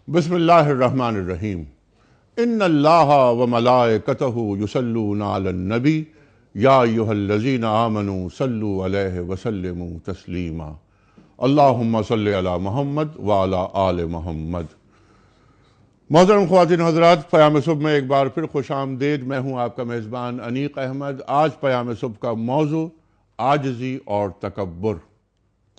بسم اللہ الرحمن الرحیم۔ ان اللہ و ملائکتہ یصلون علی النبی یا ایھا الذین آمنوا صلوا علیہ وسلموا تسلیما۔ اللہم صلی علی محمد وعلی آل محمد۔ محترم خواتین و حضرات، پیام صبح میں ایک بار پھر خوش آمدید۔ میں ہوں آپ کا میزبان انیق احمد۔ آج پیام صبح کا موضوع عاجزی اور تکبر۔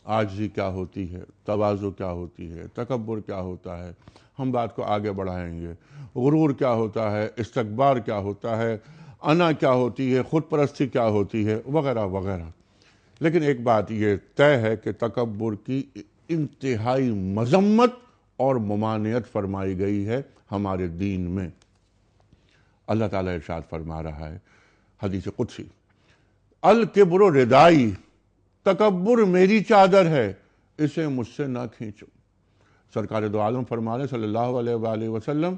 عاجزی کیا ہوتی ہے، تواضع کیا ہوتی ہے، تکبر کیا ہوتا ہے، ہم بات کو آگے بڑھائیں گے۔ غرور کیا ہوتا ہے، استکبار کیا ہوتا ہے، انا کیا ہوتی ہے، خود پرستی کیا ہوتی ہے، وغیرہ وغیرہ۔ لیکن ایک بات یہ طے ہے کہ تکبر کی انتہائی مذمت اور ممانعت فرمائی گئی ہے ہمارے دین میں۔ اللہ تعالیٰ ارشاد فرما رہا ہے حدیث قدسی، الکبر ردائی، تکبر میری چادر ہے، اسے مجھ سے نہ کھینچو۔ سرکار دو عالم فرما رہے صلی اللہ علیہ وآلہ وسلم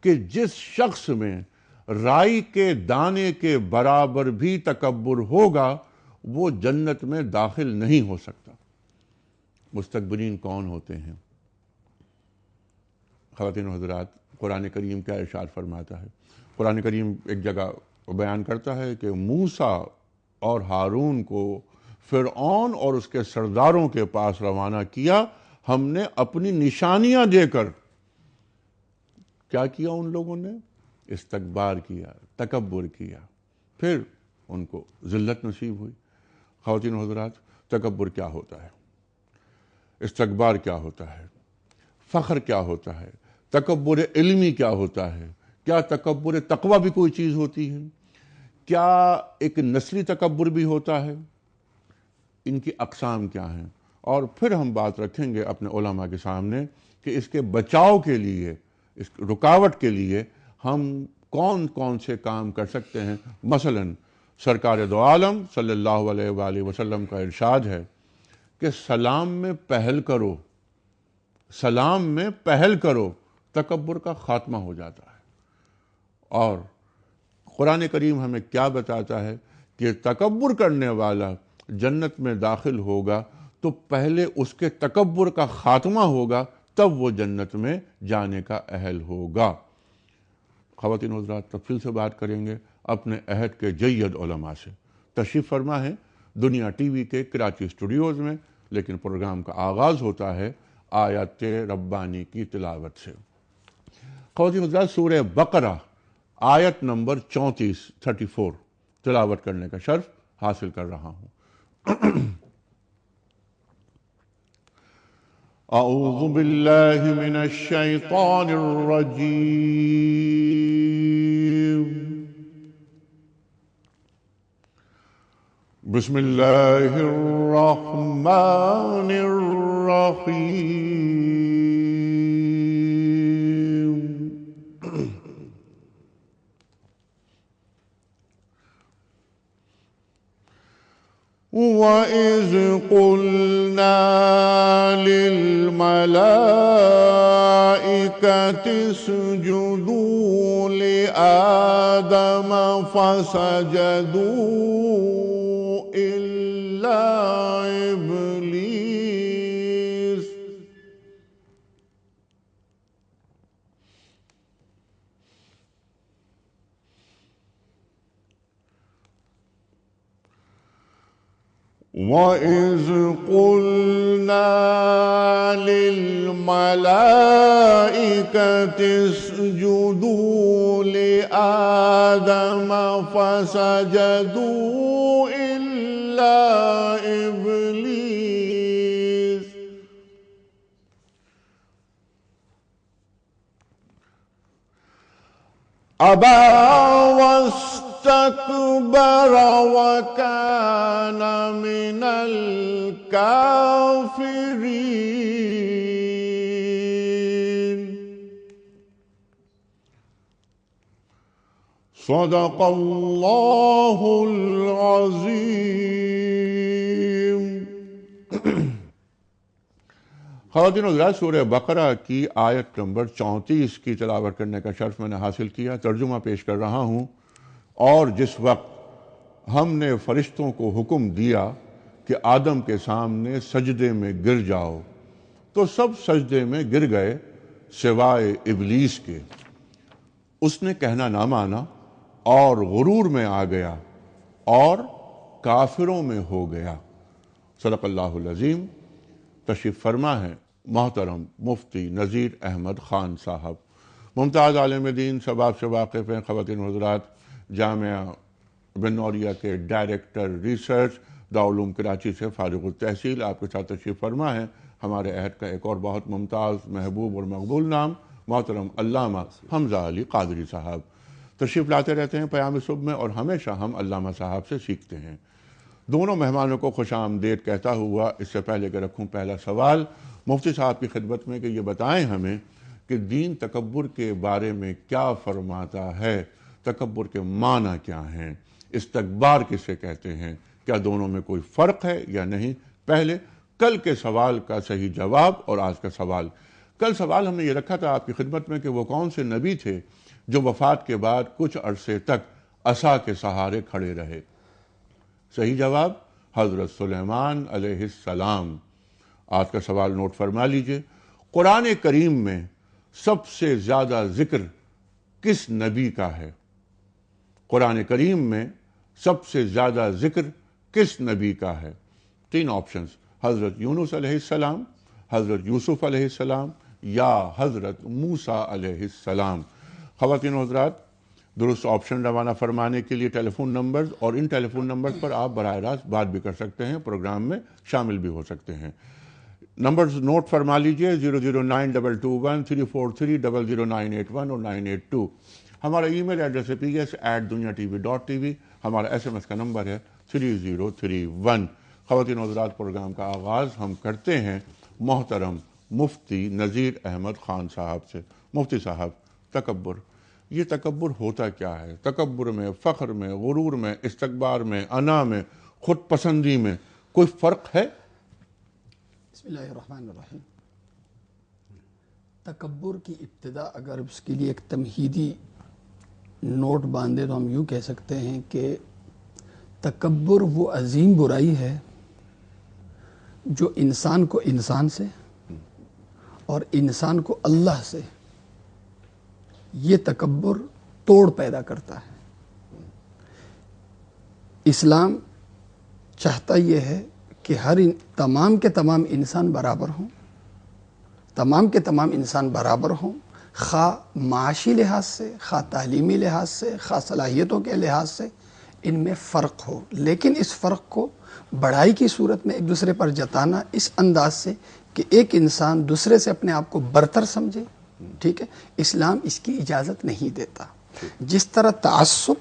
کہ جس شخص میں رائی کے دانے کے برابر بھی تکبر ہوگا وہ جنت میں داخل نہیں ہو سکتا۔ مستکبرین کون ہوتے ہیں؟ خواتین و حضرات، قرآن کریم کیا ارشاد فرماتا ہے؟ قرآن کریم ایک جگہ بیان کرتا ہے کہ موسیٰ اور ہارون کو فرعون اور اس کے سرداروں کے پاس روانہ کیا، ہم نے اپنی نشانیاں دے کر۔ کیا کیا ان لوگوں نے؟ استکبار کیا، تکبر کیا، پھر ان کو ذلت نصیب ہوئی۔ خواتین و حضرات، تکبر کیا ہوتا ہے، استکبار کیا ہوتا ہے، فخر کیا ہوتا ہے، تکبر علمی کیا ہوتا ہے، کیا تکبر تقوی بھی کوئی چیز ہوتی ہے، کیا ایک نسلی تکبر بھی ہوتا ہے، ان کی اقسام کیا ہیں، اور پھر ہم بات رکھیں گے اپنے علماء کے سامنے کہ اس کے بچاؤ کے لیے، اس رکاوٹ کے لیے ہم کون کون سے کام کر سکتے ہیں۔ مثلا سرکار دو عالم صلی اللہ علیہ وآلہ وسلم کا ارشاد ہے کہ سلام میں پہل کرو، سلام میں پہل کرو، تکبر کا خاتمہ ہو جاتا ہے۔ اور قرآن کریم ہمیں کیا بتاتا ہے کہ تکبر کرنے والا جنت میں داخل ہوگا تو پہلے اس کے تکبر کا خاتمہ ہوگا، تب وہ جنت میں جانے کا اہل ہوگا۔ خواتین و حضرات، تفصیل سے بات کریں گے اپنے عہد کے جید علماء سے۔ تشریف فرما ہے دنیا ٹی وی کے کراچی اسٹوڈیوز میں، لیکن پروگرام کا آغاز ہوتا ہے آیات ربانی کی تلاوت سے۔ خواتین و حضرات، سورہ بقرہ آیت نمبر 34 تلاوت کرنے کا شرف حاصل کر رہا ہوں۔ اعوذ باللہ من الشیطان الرجیم، بسم اللہ الرحمن الرحیم۔ وَإِذْ قُلْنَا لِلْمَلَائِكَةِ اسْجُدُوا لِآدَمَ فَسَجَدُوا إِلَّا إِبْلِيسَ وَإِذْ قُلْنَا لِلْمَلَائِكَةِ اسْجُدُوا لِآدَمَ فَسَجَدُوا إِلَّا إِبْلِيسَ أَبَى واستكبر وكان من الكافرين۔ صدق اللہ العظیم۔ خواتین و حضرات، سورہ بقرہ کی آیت نمبر 34 کی تلاوت کرنے کا شرف میں نے حاصل کیا۔ ترجمہ پیش کر رہا ہوں۔ اور جس وقت ہم نے فرشتوں کو حکم دیا کہ آدم کے سامنے سجدے میں گر جاؤ تو سب سجدے میں گر گئے سوائے ابلیس کے۔ اس نے کہنا نہ مانا اور غرور میں آ گیا اور کافروں میں ہو گیا۔ صدق اللہ العظیم۔ تشریف فرما ہے محترم مفتی نذیر احمد خان صاحب، ممتاز عالم دین، شباب سے واقف ہیں، خواتین و حضرات، جامعہ بن نوریہ کے ڈائریکٹر ریسرچ، دارالعلوم کراچی سے فارغ التحصیل، آپ کے ساتھ تشریف فرما ہے ہمارے عہد کا ایک اور بہت ممتاز، محبوب اور مقبول نام، محترم علامہ حمزہ علی قادری صاحب۔ تشریف لاتے رہتے ہیں پیام صبح میں، اور ہمیشہ ہم علامہ صاحب سے سیکھتے ہیں۔ دونوں مہمانوں کو خوش آمدید کہتا ہوا، اس سے پہلے کہ رکھوں پہلا سوال مفتی صاحب کی خدمت میں کہ یہ بتائیں ہمیں کہ دین تکبر کے بارے میں کیا فرماتا ہے، تکبر کے معنی کیا ہیں، استکبار کسے کہتے ہیں، کیا دونوں میں کوئی فرق ہے یا نہیں؟ پہلے کل کے سوال کا صحیح جواب اور آج کا سوال۔ کل سوال ہم نے یہ رکھا تھا آپ کی خدمت میں کہ وہ کون سے نبی تھے جو وفات کے بعد کچھ عرصے تک عصا کے سہارے کھڑے رہے؟ صحیح جواب حضرت سلیمان علیہ السلام۔ آج کا سوال نوٹ فرما لیجئے، قرآن کریم میں سب سے زیادہ ذکر کس نبی کا ہے؟ قرآن کریم میں سب سے زیادہ ذکر کس نبی کا ہے؟ تین آپشنز، حضرت یونس علیہ السلام، حضرت یوسف علیہ السلام یا حضرت موسیٰ علیہ السلام۔ خواتین و حضرات، درست آپشن روانہ فرمانے کے لیے ٹیلی فون نمبرز، اور ان ٹیلی فون نمبرز پر آپ براہ راست بات بھی کر سکتے ہیں، پروگرام میں شامل بھی ہو سکتے ہیں۔ نمبرز نوٹ فرما لیجئے، 0092234300981 اور 982۔ ہمارا ای میل ایڈریس ہے ps@duniatv.tv، ہمارا SMS کا نمبر ہے 3031۔ خواتین و حضرات، پروگرام کا آغاز ہم کرتے ہیں محترم مفتی نذیر احمد خان صاحب سے۔ مفتی صاحب، تکبر، یہ تکبر ہوتا کیا ہے؟ تکبر میں، فخر میں، غرور میں، استکبار میں، انا میں، خود پسندی میں کوئی فرق ہے؟ بسم اللہ الرحمن الرحیم۔ تکبر کی ابتدا اگر اس کے لیے ایک تمہیدی نوٹ باندھے تو ہم یوں کہہ سکتے ہیں کہ تکبر وہ عظیم برائی ہے جو انسان کو انسان سے اور انسان کو اللہ سے، یہ تکبر توڑ پیدا کرتا ہے۔ اسلام چاہتا یہ ہے کہ تمام کے تمام انسان برابر ہوں، تمام کے تمام انسان برابر ہوں، خواہ معاشی لحاظ سے، خواہ تعلیمی لحاظ سے، خواہ صلاحیتوں کے لحاظ سے ان میں فرق ہو، لیکن اس فرق کو بڑائی کی صورت میں ایک دوسرے پر جتانا اس انداز سے کہ ایک انسان دوسرے سے اپنے آپ کو برتر سمجھے، ٹھیک ہے، اسلام اس کی اجازت نہیں دیتا۔ جس طرح تعصب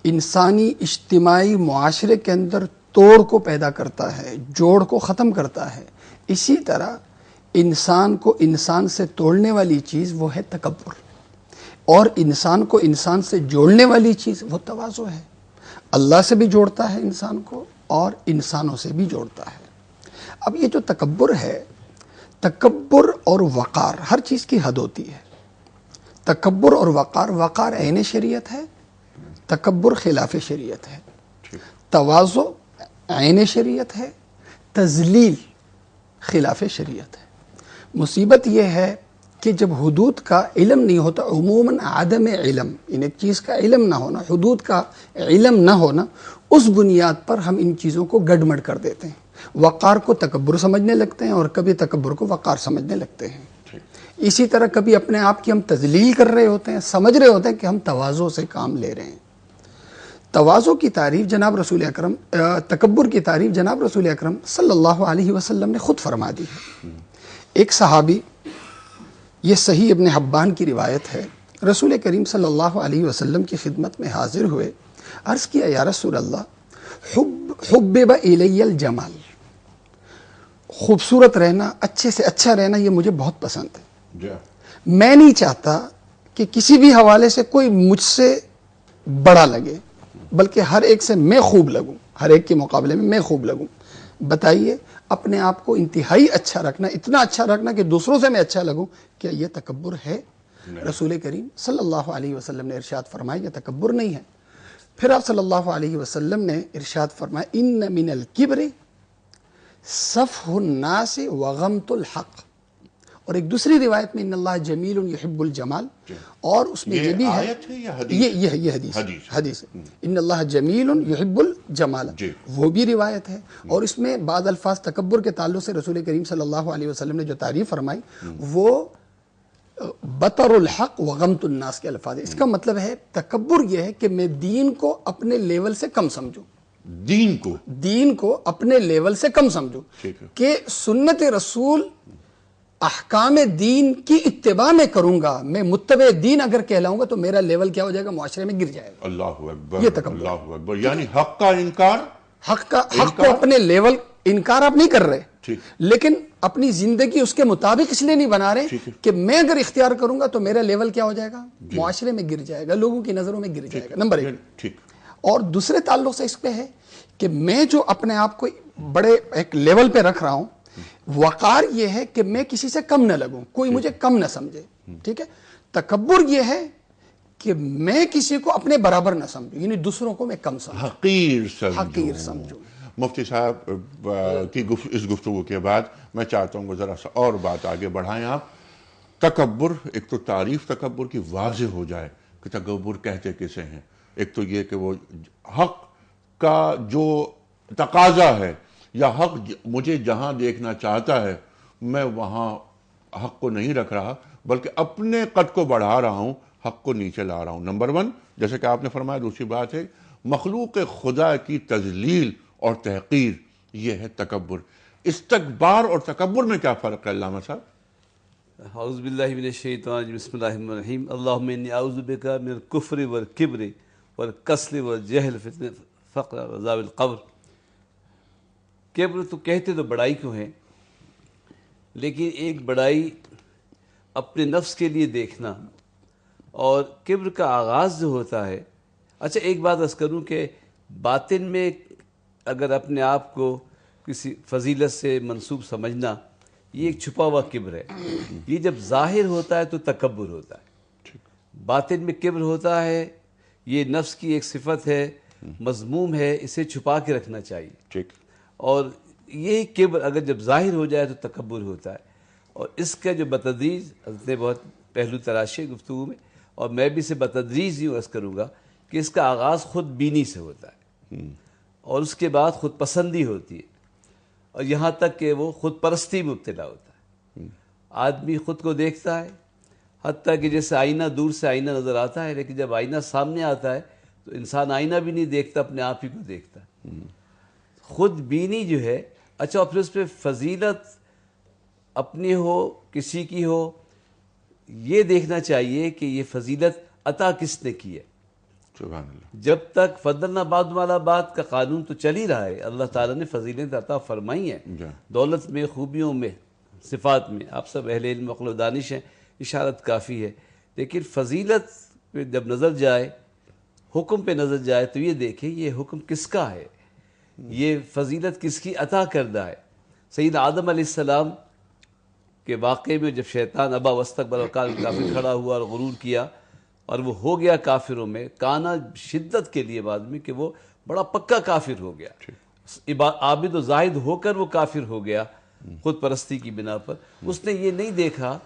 انسانی اجتماعی معاشرے کے اندر توڑ کو پیدا کرتا ہے، جوڑ کو ختم کرتا ہے، اسی طرح انسان کو انسان سے توڑنے والی چیز وہ ہے تکبر، اور انسان کو انسان سے جوڑنے والی چیز وہ تواضع ہے۔ اللہ سے بھی جوڑتا ہے انسان کو اور انسانوں سے بھی جوڑتا ہے۔ اب یہ جو تکبر ہے، تکبر اور وقار، ہر چیز کی حد ہوتی ہے۔ تکبر اور وقار، وقار عین شریعت ہے، تکبر خلاف شریعت ہے۔ تواضع عین شریعت ہے، تذلیل خلاف شریعت ہے۔ مصیبت یہ ہے کہ جب حدود کا علم نہیں ہوتا، عموماً عدم علم، ان ایک چیز کا علم نہ ہونا، حدود کا علم نہ ہونا، اس بنیاد پر ہم ان چیزوں کو گڈمڈ کر دیتے ہیں۔ وقار کو تکبر سمجھنے لگتے ہیں اور کبھی تکبر کو وقار سمجھنے لگتے ہیں۔ اسی طرح کبھی اپنے آپ کی ہم تذلیل کر رہے ہوتے ہیں، سمجھ رہے ہوتے ہیں کہ ہم تواضع سے کام لے رہے ہیں۔ تواضع کی تعریف جناب رسول اکرم، تکبر کی تعریف جناب رسول اکرم صلی اللہ علیہ وسلم نے خود فرما دی ہے۔ ایک صحابی، یہ صحیح ابن حبان کی روایت ہے، رسول کریم صلی اللہ علیہ وسلم کی خدمت میں حاضر ہوئے، عرض کیا یا رسول اللہ، حبب الی الجمال، خوبصورت رہنا، اچھے سے اچھا رہنا یہ مجھے بہت پسند ہے۔ میں نہیں چاہتا کہ کسی بھی حوالے سے کوئی مجھ سے بڑا لگے، بلکہ ہر ایک سے میں خوب لگوں، ہر ایک کے مقابلے میں میں خوب لگوں۔ بتائیے، اپنے آپ کو انتہائی اچھا رکھنا، اتنا اچھا رکھنا کہ دوسروں سے میں اچھا لگوں، کیا یہ تکبر ہے؟ رسول کریم صلی اللہ علیہ وسلم نے ارشاد فرمایا یہ تکبر نہیں ہے۔ پھر آپ صلی اللہ علیہ وسلم نے ارشاد فرمایا ان من الکبر صفح الناس وغمط الحق، اور ایک دوسری روایت میں ان اللہ جمیل یحب الجمال، اور اس میں یہ بھی ہے، آیت ہے یا حدیث؟ یہ حدیث ہے، ان اللہ جمیل یحب الجمال، وہ بھی روایت ہے۔ اور اس میں بعض الفاظ تکبر کے تعلق سے رسول کریم صلی اللہ علیہ وسلم نے جو تعریف فرمائی وہ بطر الحق وغمت الناس کے الفاظ ہے۔ اس کا مطلب ہے تکبر یہ ہے کہ میں دین کو اپنے لیول سے کم سمجھوں، دین کو اپنے لیول سے کم سمجھوں، کہ سنت رسول احکام دین کی اتباع میں کروں گا، میں متبع دین اگر کہلاؤں گا تو میرا لیول کیا ہو جائے گا، معاشرے میں گر جائے گا۔ اللہ اکبر، یہ تکبر، اللہ اکبر، یعنی حق کا انکار، حق کو اپنے لیول انکار آپ نہیں کر رہے، لیکن اپنی زندگی اس کے مطابق اس لیے نہیں بنا رہے کہ میں اگر اختیار کروں گا تو میرا لیول کیا ہو جائے گا، معاشرے میں گر جائے گا، لوگوں کی نظروں میں گر جائے گا، نمبر ایک۔ اور دوسرے تعلق سے اس پہ ہے کہ میں جو اپنے آپ کو بڑے ایک لیول پہ رکھ رہا ہوں، وقار یہ ہے کہ میں کسی سے کم نہ لگوں، کوئی مجھے کم نہ سمجھے، ٹھیک ہے۔ تکبر یہ ہے کہ میں کسی کو اپنے برابر نہ سمجھوں، یعنی دوسروں کو میں کم سمجھوں، حقیر سمجھوں۔ مفتی صاحب کی اس گفتگو کے بعد میں چاہتا ہوں کہ ذرا سا اور بات آگے بڑھائیں آپ۔ تکبر، ایک تو تعریف تکبر کی واضح ہو جائے کہ تکبر کہتے کسے ہیں۔ ایک تو یہ کہ وہ حق کا جو تقاضا ہے یا حق مجھے جہاں دیکھنا چاہتا ہے میں وہاں حق کو نہیں رکھ رہا، بلکہ اپنے قد کو بڑھا رہا ہوں، حق کو نیچے لا رہا ہوں، نمبر ون، جیسے کہ آپ نے فرمایا۔ دوسری بات ہے مخلوق خدا کی تذلیل اور تحقیر، یہ ہے تکبر۔ استکبار اور تکبر میں کیا فرق ہے علامہ صاحب؟ اعوذ باللہ من الشیطان الرجیم، بسم اللہ الرحمن الرحیم، اللہم انی اعوذ بک من الکفر والکبر والکسل والجہل فتنة الفقر وعذاب القبر۔ کبر تو کہتے تو بڑائی کو ہے، لیکن ایک بڑائی اپنے نفس کے لیے دیکھنا، اور کبر کا آغاز جو ہوتا ہے، اچھا ایک بات عرض کروں کہ باطن میں اگر اپنے آپ کو کسی فضیلت سے منسوب سمجھنا، یہ ایک چھپا ہوا کبر ہے۔ یہ جب ظاہر ہوتا ہے تو تکبر ہوتا ہے، باطن میں کبر ہوتا ہے، یہ نفس کی ایک صفت ہے، مذموم ہے، اسے چھپا کے رکھنا چاہیے۔ اور یہ کبر اگر جب ظاہر ہو جائے تو تکبر ہوتا ہے، اور اس کا جو بتدریج حضرت نے بہت پہلو تراشے گفتگو میں، اور میں بھی اسے بتدریج یوں عرض کروں گا کہ اس کا آغاز خود بینی سے ہوتا ہے، اور اس کے بعد خود پسندی ہوتی ہے، اور یہاں تک کہ وہ خود پرستی مبتلا ہوتا ہے۔ آدمی خود کو دیکھتا ہے، حتیٰ کہ جیسے آئینہ دور سے آئینہ نظر آتا ہے، لیکن جب آئینہ سامنے آتا ہے تو انسان آئینہ بھی نہیں دیکھتا، اپنے آپ ہی کو دیکھتا ہے۔ خود بینی جو ہے، اچھا، اور پھر اس پہ فضیلت اپنی ہو کسی کی ہو، یہ دیکھنا چاہیے کہ یہ فضیلت عطا کس نے کی ہے۔ سبحان اللہ۔ جب تک فضلنا بعض والا بات کا قانون تو چل ہی رہا ہے، اللہ تعالیٰ نے فضیلت عطا فرمائی ہیں، دولت میں، خوبیوں میں، صفات میں، آپ سب اہل علم عقل و دانش ہیں، اشارت کافی ہے، لیکن فضیلت پہ جب نظر جائے، حکم پہ نظر جائے تو یہ دیکھیں یہ حکم کس کا ہے، یہ فضیلت کس کی عطا کردہ ہے۔ سیدنا آدم علیہ السلام کے واقعے میں جب شیطان ابا واستکبر وکان من الکافرین کھڑا ہوا اور غرور کیا، اور وہ ہو گیا کافروں میں، کانا شدت کے لیے بعد میں کہ وہ بڑا پکا کافر ہو گیا، عابد و زاہد ہو کر وہ کافر ہو گیا خود پرستی کی بنا پر۔ اس نے یہ نہیں دیکھا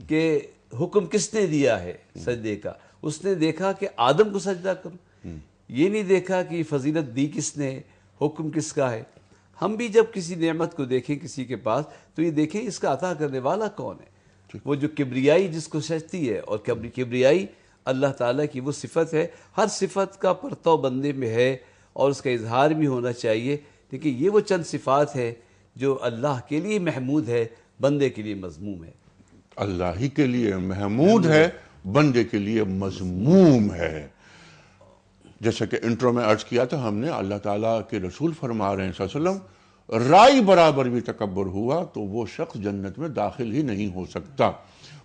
کہ حکم کس نے دیا ہے سجدے کا، اس نے دیکھا کہ آدم کو سجدہ کرو، یہ نہیں دیکھا کہ یہ فضیلت دی کس نے ہے، حکم کس کا ہے۔ ہم بھی جب کسی نعمت کو دیکھیں کسی کے پاس تو یہ دیکھیں اس کا عطا کرنے والا کون ہے، وہ جو کبریائی جس کو سجتی ہے، اور کبریائی اللہ تعالیٰ کی وہ صفت ہے، ہر صفت کا پرتو بندے میں ہے اور اس کا اظہار بھی ہونا چاہیے، لیکن یہ وہ چند صفات ہے جو اللہ کے لیے محمود ہے، بندے کے لیے مذموم ہے۔ اللہ ہی کے لیے محمود ہے، بندے کے لیے مذموم ہے۔ جیسا کہ انٹرو میں عرض کیا تھا ہم نے، اللہ تعالیٰ کے رسول فرما رہے ہیں صلی اللہ علیہ وسلم، رائی برابر بھی تکبر ہوا تو وہ شخص جنت میں داخل ہی نہیں ہو سکتا۔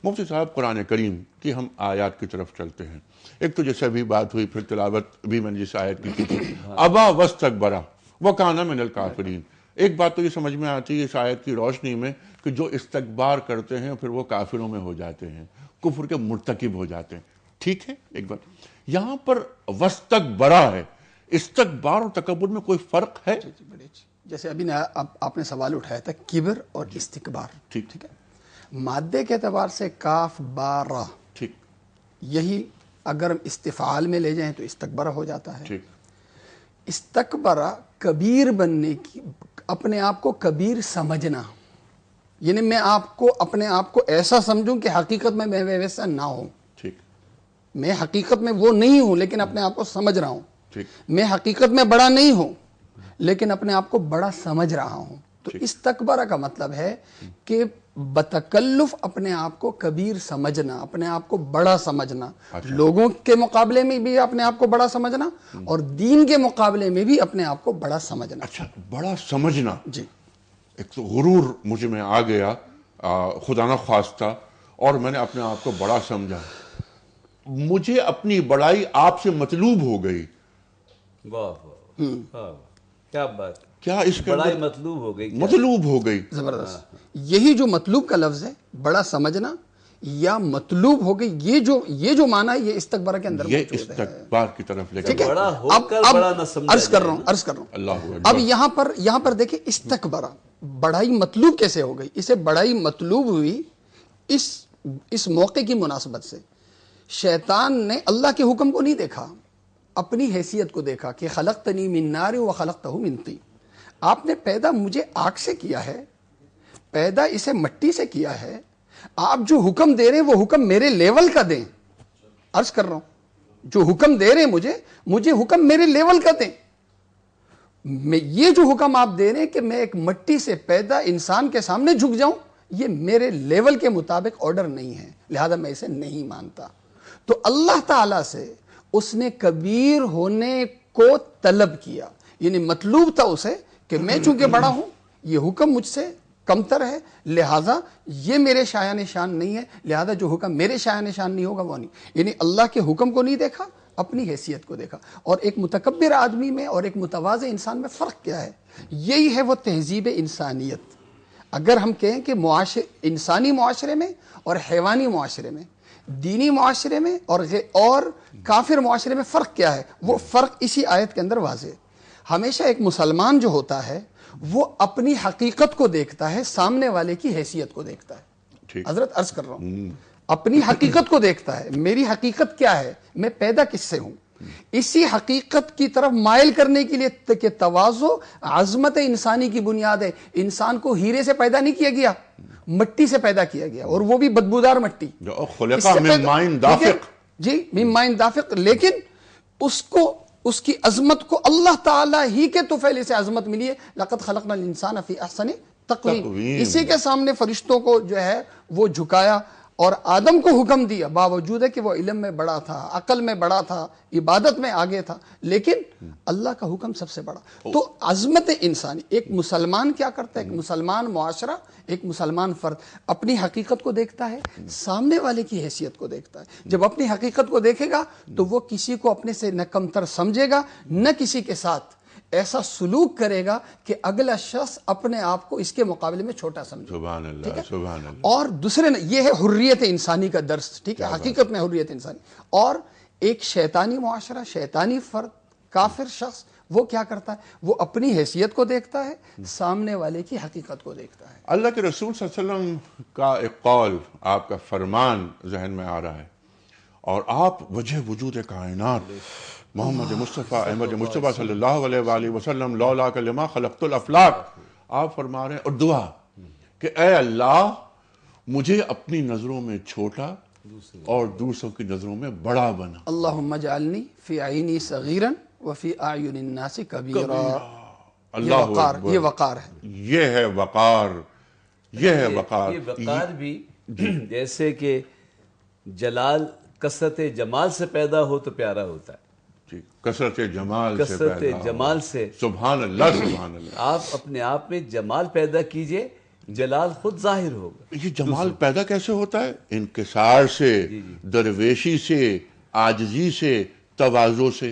مفتی صاحب، قرآن کریم کی ہم آیات کی طرف چلتے ہیں۔ ایک تو جیسے ابھی بات ہوئی، پھر تلاوت بھی میں نے جس آیت کی تھی، ابا واستکبر وکان من الکافرین۔ ایک بات تو یہ سمجھ میں آتی ہے اس آیت کی روشنی میں کہ جو استکبار کرتے ہیں پھر وہ کافروں میں ہو جاتے ہیں، کفر کے مرتکب ہو جاتے ہیں، ٹھیک ہے۔ ایک بات یہاں پر واستکبرا ہے، استکبار اور تکبر میں کوئی فرق ہے؟ جیسے ابھی آپ نے سوال اٹھایا تھا کبر اور استکبار، ٹھیک ہے۔ مادے کے اعتبار سے کاف با را، ٹھیک یہی اگر ہم استفعال میں لے جائیں تو استکبرہ ہو جاتا ہے. ٹھیک. استکبرہ کبیر بننے کی، اپنے آپ کو کبیر سمجھنا، یعنی میں اپنے آپ کو ایسا سمجھوں کہ حقیقت میں ویسا نہ ہوں. ٹھیک. میں حقیقت میں وہ نہیں ہوں لیکن اپنے آپ کو سمجھ رہا ہوں. ٹھیک. میں حقیقت میں بڑا نہیں ہوں لیکن اپنے آپ کو بڑا سمجھ رہا ہوں. تو استکبرہ کا مطلب ہے کہ بتکلف اپنے آپ کو کبیر سمجھنا، اپنے آپ کو بڑا سمجھنا، لوگوں کے مقابلے میں بھی اپنے آپ کو بڑا سمجھنا اور دین کے مقابلے میں بھی اپنے آپ کو بڑا سمجھنا. اچھا، بڑا سمجھنا. جی. ایک تو غرور مجھے میں آ گیا خدا نہ خواستہ، اور میں نے اپنے آپ کو بڑا سمجھا. مجھے اپنی بڑائی آپ سے مطلوب ہو گئی. واہ واہ، کیا بات، کیا اس کے بڑائی مطلوب ہو گئی، مطلوب ہو گئی. زبردست. یہی جو مطلوب کا لفظ ہے، بڑا سمجھنا یا مطلوب ہو گئی، یہ جو معنی ہے یہ استکبارہ کے اندر یہ موجود ہے. استکبار کی طرف لے ٹھیک ہے. بڑا ہو کر اب بڑا نہ سمجھا عرض کر رہا ہوں اللہ اکبر. اب یہاں پر دیکھیں استکبارہ بڑائی مطلوب کیسے ہو گئی. اسے بڑائی مطلوب ہوئی اس موقع کی مناسبت سے. شیطان نے اللہ کے حکم کو نہیں دیکھا، اپنی حیثیت کو دیکھا کہ خلقتنی من نار و خلقتہ من طین. آپ نے پیدا مجھے آگ سے کیا ہے، پیدا اسے مٹی سے کیا ہے، آپ جو حکم دے رہے ہیں وہ حکم میرے لیول کا دیں. عرض کر رہا ہوں جو حکم دے رہے ہیں مجھے حکم میرے لیول کا دیں. یہ جو حکم آپ دے رہے ہیں کہ میں ایک مٹی سے پیدا انسان کے سامنے جھک جاؤں، یہ میرے لیول کے مطابق آرڈر نہیں ہے، لہذا میں اسے نہیں مانتا. تو اللہ تعالی سے اس نے کبیر ہونے کو طلب کیا، یعنی مطلوب تھا اسے کہ میں چونکہ بڑا ہوں، یہ حکم مجھ سے کمتر ہے، لہذا یہ میرے شایان شان نہیں ہے، لہذا جو حکم میرے شایان شان نہیں ہوگا وہ نہیں. یعنی اللہ کے حکم کو نہیں دیکھا، اپنی حیثیت کو دیکھا. اور ایک متکبر آدمی میں اور ایک متواضع انسان میں فرق کیا ہے؟ یہی ہے وہ تہذیب انسانیت. اگر ہم کہیں کہ انسانی معاشرے میں اور حیوانی معاشرے میں، دینی معاشرے میں اور کافر معاشرے میں فرق کیا ہے، وہ فرق اسی آیت کے اندر واضح ہے. ہمیشہ ایک مسلمان جو ہوتا ہے وہ اپنی حقیقت کو دیکھتا ہے، سامنے والے کی حیثیت کو دیکھتا ہے. حضرت عرض کر رہا ہوں اپنی حقیقت کو دیکھتا ہے، میری حقیقت کیا ہے، میں پیدا کس سے ہوں. اسی حقیقت کی طرف مائل کرنے کے لیے کہ تواضع عظمت انسانی کی بنیاد ہے. انسان کو ہیرے سے پیدا نہیں کیا گیا، مٹی سے پیدا کیا گیا، اور وہ بھی بدبودار مٹی. خلق من ماء دافق. جی، من ماء دافق. لیکن اس کی عظمت کو اللہ تعالیٰ ہی کے طفیل سے عظمت ملی ہے. لقد خلقنا الانسان فی احسن تقویم. اسی کے سامنے فرشتوں کو جو ہے وہ جھکایا اور آدم کو حکم دیا، باوجود ہے کہ وہ علم میں بڑا تھا، عقل میں بڑا تھا، عبادت میں آگے تھا، لیکن اللہ کا حکم سب سے بڑا. تو عظمت انسانی، ایک مسلمان کیا کرتا ہے، ایک مسلمان معاشرہ، ایک مسلمان فرد اپنی حقیقت کو دیکھتا ہے، سامنے والے کی حیثیت کو دیکھتا ہے. جب اپنی حقیقت کو دیکھے گا تو وہ کسی کو اپنے سے نہ کمتر سمجھے گا، نہ کسی کے ساتھ ایسا سلوک کرے گا کہ اگلا شخص اپنے آپ کو اس کے مقابلے میں چھوٹا سمجھے. سبحان اللہ، سبحان اللہ. اور دوسرے یہ ہے حریت انسانی کا درس. ٹھیک ہے، حقیقت میں حریت انسانی. اور ایک شیطانی معاشرہ، شیطانی فرد، کافر شخص، وہ کیا کرتا ہے، وہ اپنی حیثیت کو دیکھتا ہے، سامنے والے کی حقیقت کو دیکھتا ہے. اللہ کے رسول صلی اللہ علیہ وسلم کا ایک قول، آپ کا فرمان ذہن میں آ رہا ہے، اور آپ وجہ وجود کائنات محمد مصطفیٰ احمد مصطفیٰ صلی اللہ علیہ وآلہ وسلم لولا لما خلقت الافلاق. آپ فرما رہے ہیں، اور دعا کہ اے اللہ مجھے اپنی نظروں میں چھوٹا اور دوسروں کی نظروں میں بڑا بنا. اللہم اجعلنی فی عینی صغیرا وفی اعین الناس کبیرا. اللہ یہ وقار ہے، یہ ہے وقار، یہ ہے وقار. یہ وقار بھی جیسے کہ جلال کثرت جمال سے پیدا ہو تو پیارا ہوتا ہے. کثرت جمال سے کثرت پیدا ہو. جمال سے، سبحان اللہ، سبحان اللہ. آپ اپنے آپ میں جمال پیدا کیجئے، جلال خود ظاہر ہوگا. یہ جمال پیدا کیسے ہوتا ہے؟ انکسار سے، درویشی سے، عاجزی سے، تواضع سے،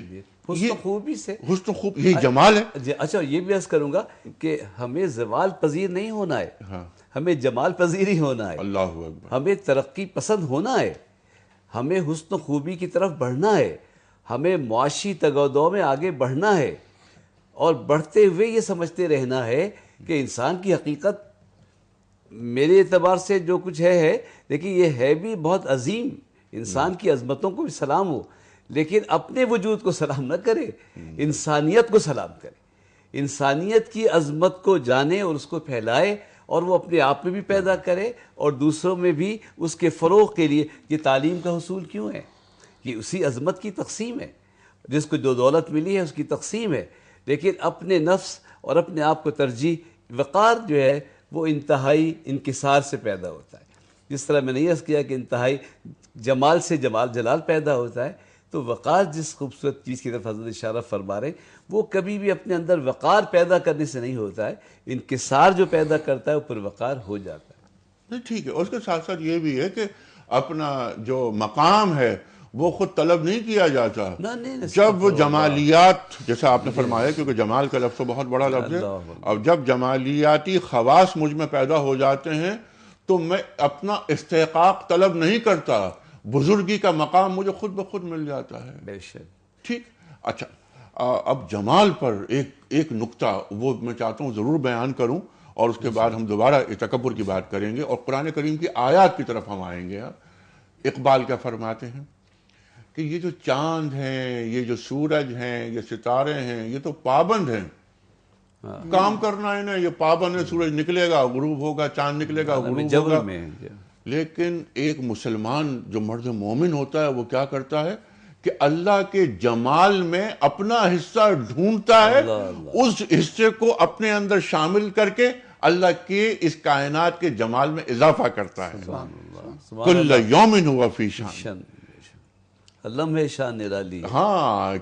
حسن خوبی سے. حسن خوب، یہی جمال ہے. اچھا، یہ بھی عرض کروں گا کہ ہمیں زوال پذیر نہیں ہونا ہے، ہمیں جمال پذیر ہی ہونا ہے. اللہ اکبر. ہمیں ترقی پسند ہونا ہے، ہمیں حسن خوبی کی طرف بڑھنا ہے، ہمیں معاشی تگودو میں آگے بڑھنا ہے، اور بڑھتے ہوئے یہ سمجھتے رہنا ہے کہ انسان کی حقیقت میرے اعتبار سے جو کچھ ہے لیکن یہ ہے بھی بہت عظیم. انسان کی عظمتوں کو بھی سلام ہو، لیکن اپنے وجود کو سلام نہ کرے، انسانیت کو سلام کرے. انسانیت کی عظمت کو جانے اور اس کو پھیلائے، اور وہ اپنے آپ میں بھی پیدا کرے اور دوسروں میں بھی اس کے فروغ کے لیے. یہ تعلیم کا حصول کیوں ہے؟ یہ اسی عظمت کی تقسیم ہے. جس کو جو دولت ملی ہے اس کی تقسیم ہے، لیکن اپنے نفس اور اپنے آپ کو ترجیح. وقار جو ہے وہ انتہائی انکسار سے پیدا ہوتا ہے. جس طرح میں نے عرض کیا کہ انتہائی جمال سے جلال پیدا ہوتا ہے، تو وقار جس خوبصورت چیز کی طرف حضرت اشارہ فرما رہے ہیں وہ کبھی بھی اپنے اندر وقار پیدا کرنے سے نہیں ہوتا ہے. انکسار جو پیدا کرتا ہے وہ پر وقار ہو جاتا ہے. نہیں ٹھیک ہے. اس کے ساتھ ساتھ یہ بھی ہے کہ اپنا جو مقام ہے وہ خود طلب نہیں کیا جاتا. جب وہ جمالیات، جیسا آپ نے فرمایا، کیونکہ جمال کا لفظ تو بہت بڑا لفظ ہے، اب جب جمالیاتی خواص مجھ میں پیدا ہو جاتے ہیں تو میں اپنا استحقاق طلب نہیں کرتا، بزرگی کا مقام مجھے خود بخود مل جاتا ہے. بے شک. ٹھیک. اچھا، اب جمال پر ایک نقطہ وہ میں چاہتا ہوں ضرور بیان کروں، اور اس کے بعد ہم دوبارہ تکبر کی بات کریں گے اور قرآن کریم کی آیات کی طرف ہم آئیں گے. اقبال کیا فرماتے ہیں کہ یہ جو چاند ہیں، یہ جو سورج ہیں، یہ ستارے ہیں، یہ تو پابند ہیں. کام کرنا ہے نا، یہ پابند ہے. سورج نکلے گا غروب ہوگا، چاند نکلے گا غروب ہوگا. لیکن ایک مسلمان جو مرد مومن ہوتا ہے وہ کیا کرتا ہے کہ اللہ کے جمال میں اپنا حصہ ڈھونڈتا ہے، اس حصے کو اپنے اندر شامل کر کے اللہ کے اس کائنات کے جمال میں اضافہ کرتا ہے. کل یوم ہوا فی شان. لمحے شان نرالی. ہاں،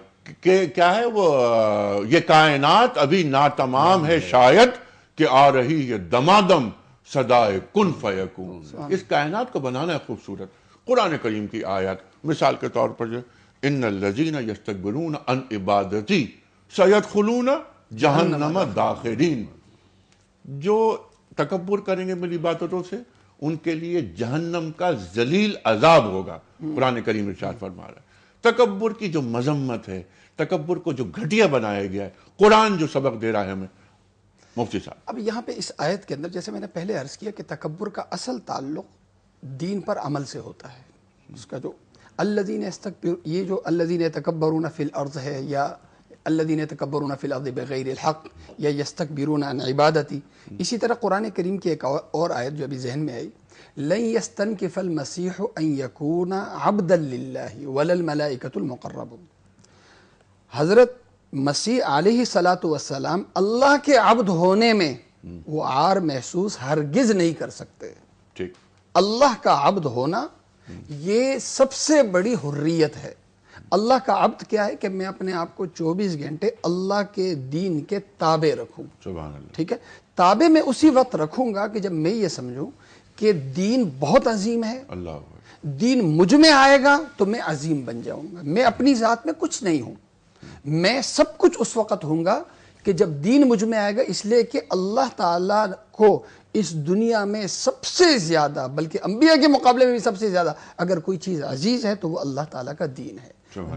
کہ کیا ہے وہ، یہ کائنات ابھی ناتمام ہے شاید کہ آ رہی ہے دمادم صدائے کن فیکون. اس کائنات کو بنانا ہے خوبصورت. قرآن کریم کی آیات مثال کے طور پر جو ان الذین یستکبرون عن عبادتی سیدخلون جہنم داخرین، جو تکبر کریں گے میری عبادتوں سے ان کے لیے جہنم کا ذلیل عذاب ہوگا. قرآن کریم ارشاد فرما رہا ہے. تکبر کی جو مذمت ہے، تکبر کو جو گھٹیا بنایا گیا ہے، قرآن جو سبق دے رہا ہے ہمیں. مفتی صاحب، اب یہاں پہ اس آیت کے اندر جیسے میں نے پہلے عرض کیا کہ تکبر کا اصل تعلق دین پر عمل سے ہوتا ہے. اس کا جو الذین یہ جو الذین یتکبرون فی الارض ہے، یا الذین یتکبرون فی الارض بغیر الحق، یا یستکبرون عن عبادتی. اسی طرح قرآن کریم کی ایک اور آیت جو ابھی ذہن میں آئی، لن یستنکف المسیح ان یکون عبدا للہ ولا الملائکۃ المقربون. حضرت مسیح علیہ الصلاۃ والسلام اللہ کے عبد ہونے میں وہ عار محسوس ہرگز نہیں کر سکتے. ٹھیک. اللہ کا عبد ہونا یہ سب سے بڑی حریت ہے. اللہ کا عبد کیا ہے کہ میں اپنے آپ کو 24 گھنٹے اللہ کے دین کے تابع رکھوں. سبحان اللہ. ٹھیک ہے. تابع میں اسی وقت رکھوں گا کہ جب میں یہ سمجھوں کہ دین بہت عظیم ہے، اللہ دین مجھ میں آئے گا تو میں عظیم بن جاؤں گا. میں اپنی ذات میں کچھ نہیں ہوں، میں سب کچھ اس وقت ہوں گا کہ جب دین مجھ میں آئے گا. اس لیے کہ اللہ تعالیٰ کو اس دنیا میں سب سے زیادہ، بلکہ انبیاء کے مقابلے میں بھی سب سے زیادہ اگر کوئی چیز عزیز ہے تو وہ اللہ تعالیٰ کا دین ہے.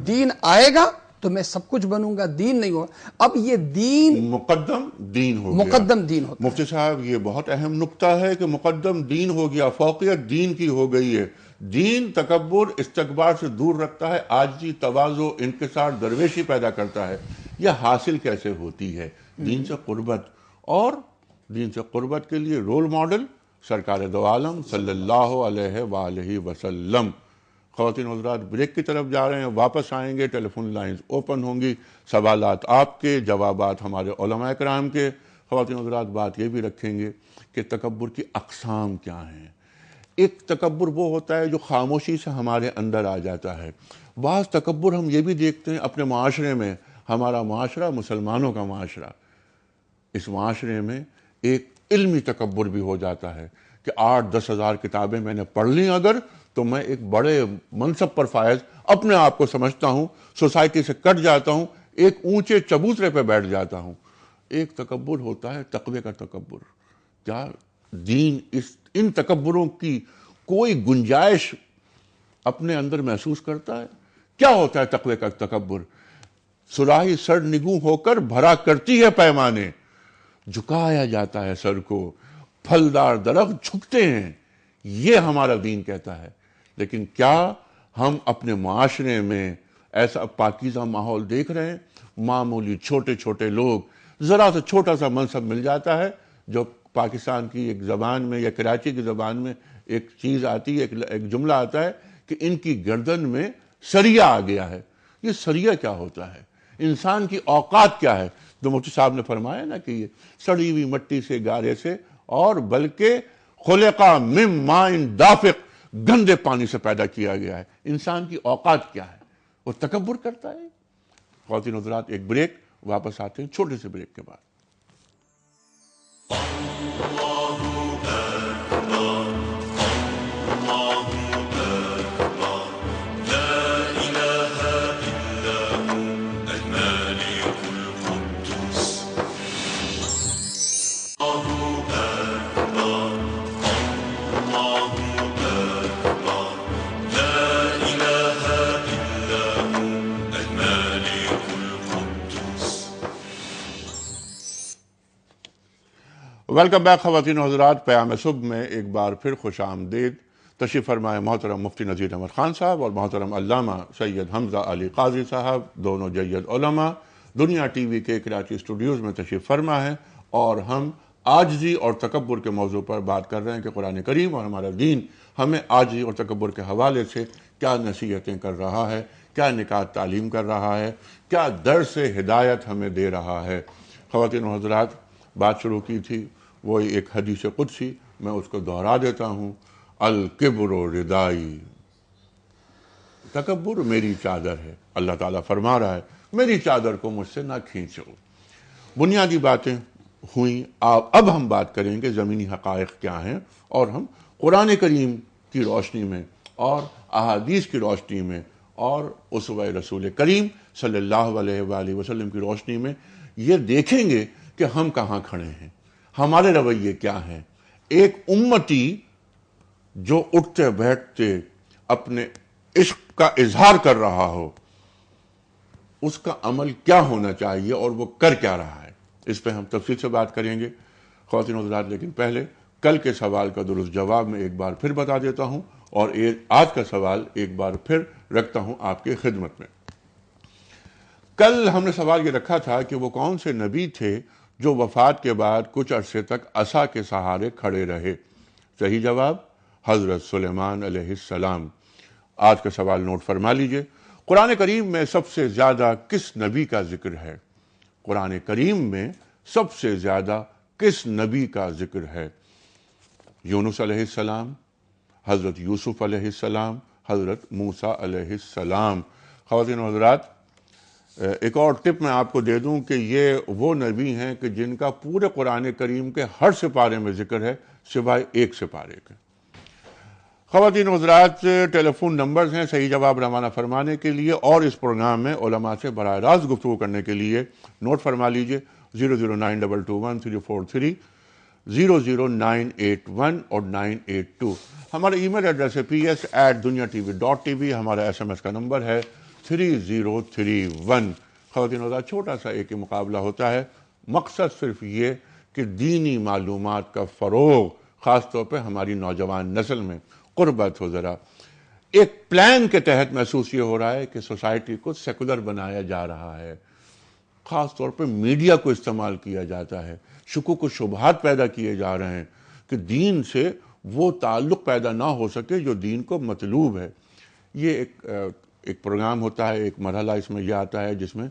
دین آئے گا تو میں سب کچھ بنوں گا، دین نہیں ہوگا. اب یہ دین مقدم دین ہو گیا. مقدم دین ہوتا ہے. مفتی صاحب، یہ بہت اہم نقطہ ہے کہ مقدم دین ہو گیا، فوقیت دین کی ہو گئی ہے. دین تکبر استکبار سے دور رکھتا ہے، عاجزی، تواضع، انکسار، درویشی پیدا کرتا ہے. یہ حاصل کیسے ہوتی ہے؟ دین سے قربت، اور دین سے قربت کے لیے رول ماڈل سرکار دو عالم صلی اللہ علیہ وآلہ وسلم. خواتین حضرات، بریک کی طرف جا رہے ہیں، واپس آئیں گے. ٹیلی فون لائنز اوپن ہوں گی، سوالات آپ کے، جوابات ہمارے علماء کرام کے. خواتین حضرات، بات یہ بھی رکھیں گے کہ تکبر کی اقسام کیا ہیں. ایک تکبر وہ ہوتا ہے جو خاموشی سے ہمارے اندر آ جاتا ہے. بعض تکبر ہم یہ بھی دیکھتے ہیں اپنے معاشرے میں. ہمارا معاشرہ مسلمانوں کا معاشرہ، اس معاشرے میں ایک علمی تکبر بھی ہو جاتا ہے کہ 8-10 ہزار کتابیں میں نے پڑھ لیں اگر، تو میں ایک بڑے منصب پر فائز اپنے آپ کو سمجھتا ہوں، سوسائٹی سے کٹ جاتا ہوں، ایک اونچے چبوترے پہ بیٹھ جاتا ہوں. ایک تکبر ہوتا ہے تقوی کا تکبر. کیا دین ان تکبروں کی کوئی گنجائش اپنے اندر محسوس کرتا ہے؟ کیا ہوتا ہے تقوی کا تکبر؟ سراہی سر نگوں ہو کر بھرا کرتی ہے پیمانے، جھکایا جاتا ہے سر کو، پھلدار درخت جھکتے ہیں، یہ ہمارا دین کہتا ہے۔ لیکن کیا ہم اپنے معاشرے میں ایسا پاکیزہ ماحول دیکھ رہے ہیں؟ معمولی چھوٹے چھوٹے لوگ، ذرا سا چھوٹا سا منصب مل جاتا ہے، جو پاکستان کی ایک زبان میں یا کراچی کی زبان میں ایک چیز آتی ہے، ایک جملہ آتا ہے کہ ان کی گردن میں سریا آ گیا ہے۔ یہ سریا کیا ہوتا ہے؟ انسان کی اوقات کیا ہے؟ جو مفتی صاحب نے فرمایا نا کہ یہ سڑی ہوئی مٹی سے، گارے سے، اور بلکہ خلقا من ماء دافق، گندے پانی سے پیدا کیا گیا ہے۔ انسان کی اوقات کیا ہے؟ وہ تکبر کرتا ہے۔ خواتین حضرات، ایک بریک، واپس آتے ہیں چھوٹے سے بریک کے بعد۔ ویلکم بیک خواتین و حضرات، پیام صبح میں ایک بار پھر خوش آمدید۔ تشریف فرمائے محترم مفتی نذیر احمد خان صاحب اور محترم علامہ سید حمزہ علی قاضی صاحب، دونوں جید علماء، دنیا ٹی وی کے کراچی اسٹوڈیوز میں تشریف فرما ہے، اور ہم عاجزی اور تکبر کے موضوع پر بات کر رہے ہیں کہ قرآن کریم اور ہمارا دین ہمیں عاجزی اور تکبر کے حوالے سے کیا نصیحتیں کر رہا ہے، کیا نکات تعلیم کر رہا ہے، کیا درس ہدایت ہمیں دے رہا ہے۔ خواتین و حضرات، بات شروع کی تھی وہ ایک حدیث قدسی، میں اس کو دہرا دیتا ہوں۔ الکبر ردائی، تکبر میری چادر ہے۔ اللہ تعالیٰ فرما رہا ہے میری چادر کو مجھ سے نہ کھینچو۔ بنیادی باتیں ہوئیں، اب ہم بات کریں گے زمینی حقائق کیا ہیں، اور ہم قرآن کریم کی روشنی میں اور احادیث کی روشنی میں اور اسوہ رسول کریم صلی اللہ علیہ وآلہ وسلم کی روشنی میں یہ دیکھیں گے کہ ہم کہاں کھڑے ہیں، ہمارے رویے کیا ہیں۔ ایک امتی جو اٹھتے بیٹھتے اپنے عشق کا اظہار کر رہا ہو، اس کا عمل کیا ہونا چاہیے اور وہ کر کیا رہا ہے، اس پہ ہم تفصیل سے بات کریں گے خواتین و حضرات۔ لیکن پہلے کل کے سوال کا درست جواب میں ایک بار پھر بتا دیتا ہوں، اور آج کا سوال ایک بار پھر رکھتا ہوں آپ کی خدمت میں۔ کل ہم نے سوال یہ رکھا تھا کہ وہ کون سے نبی تھے جو وفات کے بعد کچھ عرصے تک عصا کے سہارے کھڑے رہے؟ صحیح جواب حضرت سلیمان علیہ السلام۔ آج کا سوال نوٹ فرما لیجئے۔ قرآن کریم میں سب سے زیادہ کس نبی کا ذکر ہے؟ قرآن کریم میں سب سے زیادہ کس نبی کا ذکر ہے؟ یونس علیہ السلام، حضرت یوسف علیہ السلام، حضرت موسیٰ علیہ السلام۔ خواتین و حضرات، ایک اور ٹپ میں آپ کو دے دوں کہ یہ وہ نبی ہیں کہ جن کا پورے قرآن کریم کے ہر سپارے میں ذکر ہے سوائے ایک سپارے کے۔ خواتین و حضرات، ٹیلی فون نمبرز ہیں صحیح جواب روانہ فرمانے کے لیے اور اس پروگرام میں علماء سے براہ راست گفتگو کرنے کے لیے نوٹ فرما لیجئے 009221343، 00981 اور 982۔ ہمارا ای میل ایڈریس ہے ps@duniatv.tv، ہمارا SMS کا نمبر ہے 3031۔ خواتین و حضرات، چھوٹا سا ایک مقابلہ ہوتا ہے، مقصد صرف یہ کہ دینی معلومات کا فروغ خاص طور پہ ہماری نوجوان نسل میں قربت ہو۔ ذرا ایک پلان کے تحت محسوس یہ ہو رہا ہے کہ سوسائٹی کو سیکولر بنایا جا رہا ہے، خاص طور پہ میڈیا کو استعمال کیا جاتا ہے، شکوک و شبہات پیدا کیے جا رہے ہیں کہ دین سے وہ تعلق پیدا نہ ہو سکے جو دین کو مطلوب ہے۔ یہ ایک پروگرام ہوتا ہے، ایک مرحلہ اس میں یہ آتا ہے جس میں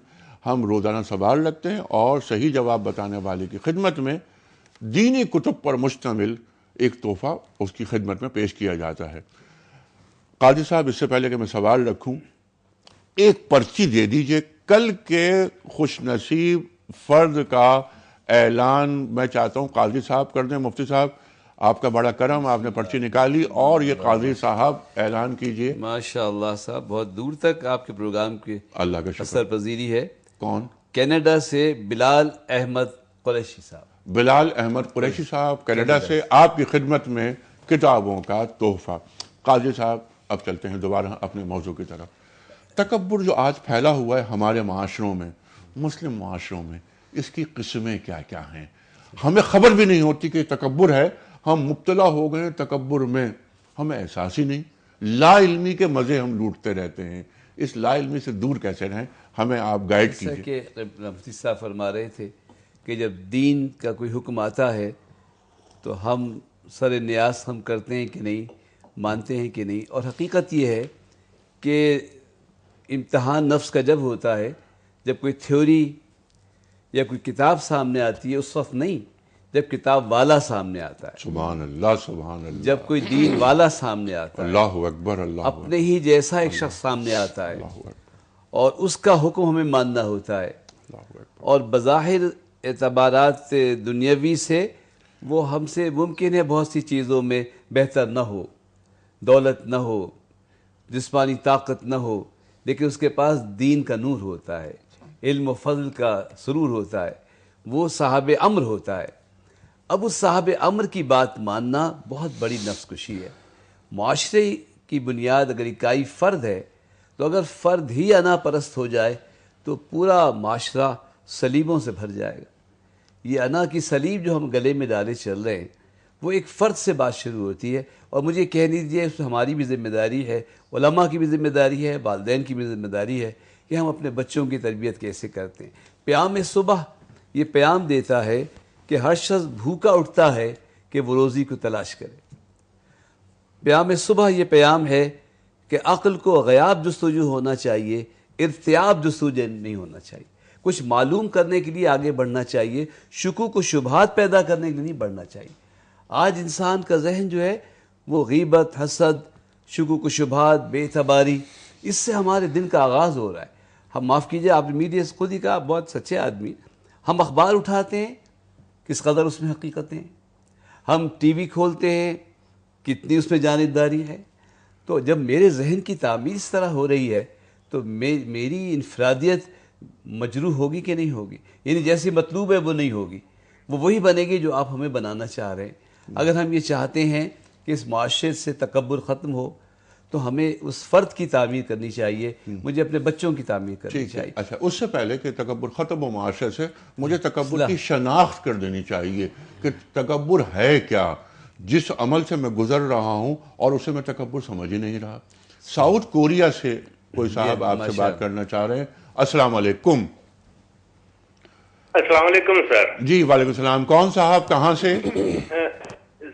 ہم روزانہ سوال رکھتے ہیں اور صحیح جواب بتانے والے کی خدمت میں دینی کتب پر مشتمل ایک تحفہ اس کی خدمت میں پیش کیا جاتا ہے۔ قاضی صاحب، اس سے پہلے کہ میں سوال رکھوں، ایک پرچی دے دیجئے، کل کے خوش نصیب فرد کا اعلان میں چاہتا ہوں قاضی صاحب کر دیں۔ مفتی صاحب، آپ کا بڑا کرم، آپ نے پرچی نکالی اور یہ قاضی صاحب اعلان کیجئے۔ ماشاءاللہ صاحب، بہت دور تک آپ کے پروگرام کی اللہ کا شکر۔ اثر پذیری ہے۔ کون؟ کینیڈا سے بلال احمد قریشی صاحب۔ بلال احمد قریشی صاحب کینیڈا سے آپ کی خدمت میں کتابوں کا تحفہ۔ قاضی صاحب، اب چلتے ہیں دوبارہ اپنے موضوع کی طرف۔ تکبر جو آج پھیلا ہوا ہے ہمارے معاشروں میں، مسلم معاشروں میں، اس کی قسمیں کیا کیا ہیں؟ ہمیں خبر بھی نہیں ہوتی کہ تکبر ہے، ہم مبتلا ہو گئے تکبر میں، ہمیں احساس ہی نہیں، لا علمی کے مزے ہم لوٹتے رہتے ہیں. اس لا علمی سے دور کیسے رہیں؟ ہمیں آپ گائیڈ جیسا کیجیے. کہ مفتی صاحب فرما رہے تھے کہ جب دین کا کوئی حکم آتا ہے تو ہم سر نیاز ہم کرتے ہیں کہ نہیں، مانتے ہیں کہ نہیں. اور حقیقت یہ ہے کہ امتحان نفس کا جب ہوتا ہے، جب کوئی تھیوری یا کوئی کتاب سامنے آتی ہے، اس وقت نہیں، جب کتاب والا سامنے آتا ہے، سبحان اللہ سبحان اللہ، جب کوئی دین والا سامنے آتا ہے، اللہ اکبر اللہ اکبر، اپنے ہی جیسا ایک شخص سامنے آتا ہے اللہ اکبر اور اس کا حکم ہمیں ماننا ہوتا ہے. اللہ اکبر. اور بظاہر اعتبارات دنیاوی سے وہ ہم سے ممکن ہے بہت سی چیزوں میں بہتر نہ ہو، دولت نہ ہو، جسمانی طاقت نہ ہو، لیکن اس کے پاس دین کا نور ہوتا ہے، علم و فضل کا سرور ہوتا ہے، وہ صاحب امر ہوتا ہے. اب اس صاحب امر کی بات ماننا بہت بڑی نفس کشی ہے. معاشرے کی بنیاد اگر اکائی فرد ہے تو اگر فرد ہی انا پرست ہو جائے تو پورا معاشرہ سلیبوں سے بھر جائے گا. یہ انا کی سلیب جو ہم گلے میں ڈالے چل رہے ہیں وہ ایک فرد سے بات شروع ہوتی ہے. اور مجھے کہہ دیجیے اس میں ہماری بھی ذمہ داری ہے، علماء کی بھی ذمہ داری ہے، والدین کی بھی ذمہ داری ہے کہ ہم اپنے بچوں کی تربیت کیسے کرتے ہیں. پیام صبح یہ پیام دیتا ہے کہ ہر شخص بھوکا اٹھتا ہے کہ وہ روزی کو تلاش کرے. پیام صبح یہ پیام ہے کہ عقل کو غیاب جستجو ہونا چاہیے، ارتیاب جستجو نہیں ہونا چاہیے. کچھ معلوم کرنے کے لیے آگے بڑھنا چاہیے، شکوک و شبہات پیدا کرنے کے لیے نہیں بڑھنا چاہیے. آج انسان کا ذہن جو ہے وہ غیبت، حسد، شکوک و شبہات، بے اعتباری، اس سے ہمارے دن کا آغاز ہو رہا ہے. ہم معاف کیجئے، آپ نے میڈیا سے خود ہی کہا، بہت سچے آدمی، ہم اخبار اٹھاتے ہیں کس قدر اس میں حقیقتیں ہیں، ہم ٹی وی کھولتے ہیں کتنی اس میں جانبداری ہے. تو جب میرے ذہن کی تعمیر اس طرح ہو رہی ہے تو میری انفرادیت مجروح ہوگی کہ نہیں ہوگی؟ یعنی جیسی مطلوب ہے وہ نہیں ہوگی، وہ وہی بنے گی جو آپ ہمیں بنانا چاہ رہے ہیں. اگر ہم یہ چاہتے ہیں کہ اس معاشرے سے تکبر ختم ہو تو ہمیں اس فرد کی تعمیر کرنی چاہیے، مجھے اپنے بچوں کی تعمیر کرنی چاہیے. اچھا، اس سے پہلے کہ تکبر ختم ہو معاشرے سے، مجھے تکبر کی شناخت کر دینی چاہیے کہ تکبر ہے کیا. جس عمل سے میں گزر رہا ہوں اور اسے میں تکبر سمجھ ہی نہیں رہا. ساؤتھ کوریا سے کوئی صاحب آپ سے بات کرنا چاہ رہے ہیں. السلام علیکم. السلام علیکم سر. جی وعلیکم السلام. کون صاحب، کہاں سے؟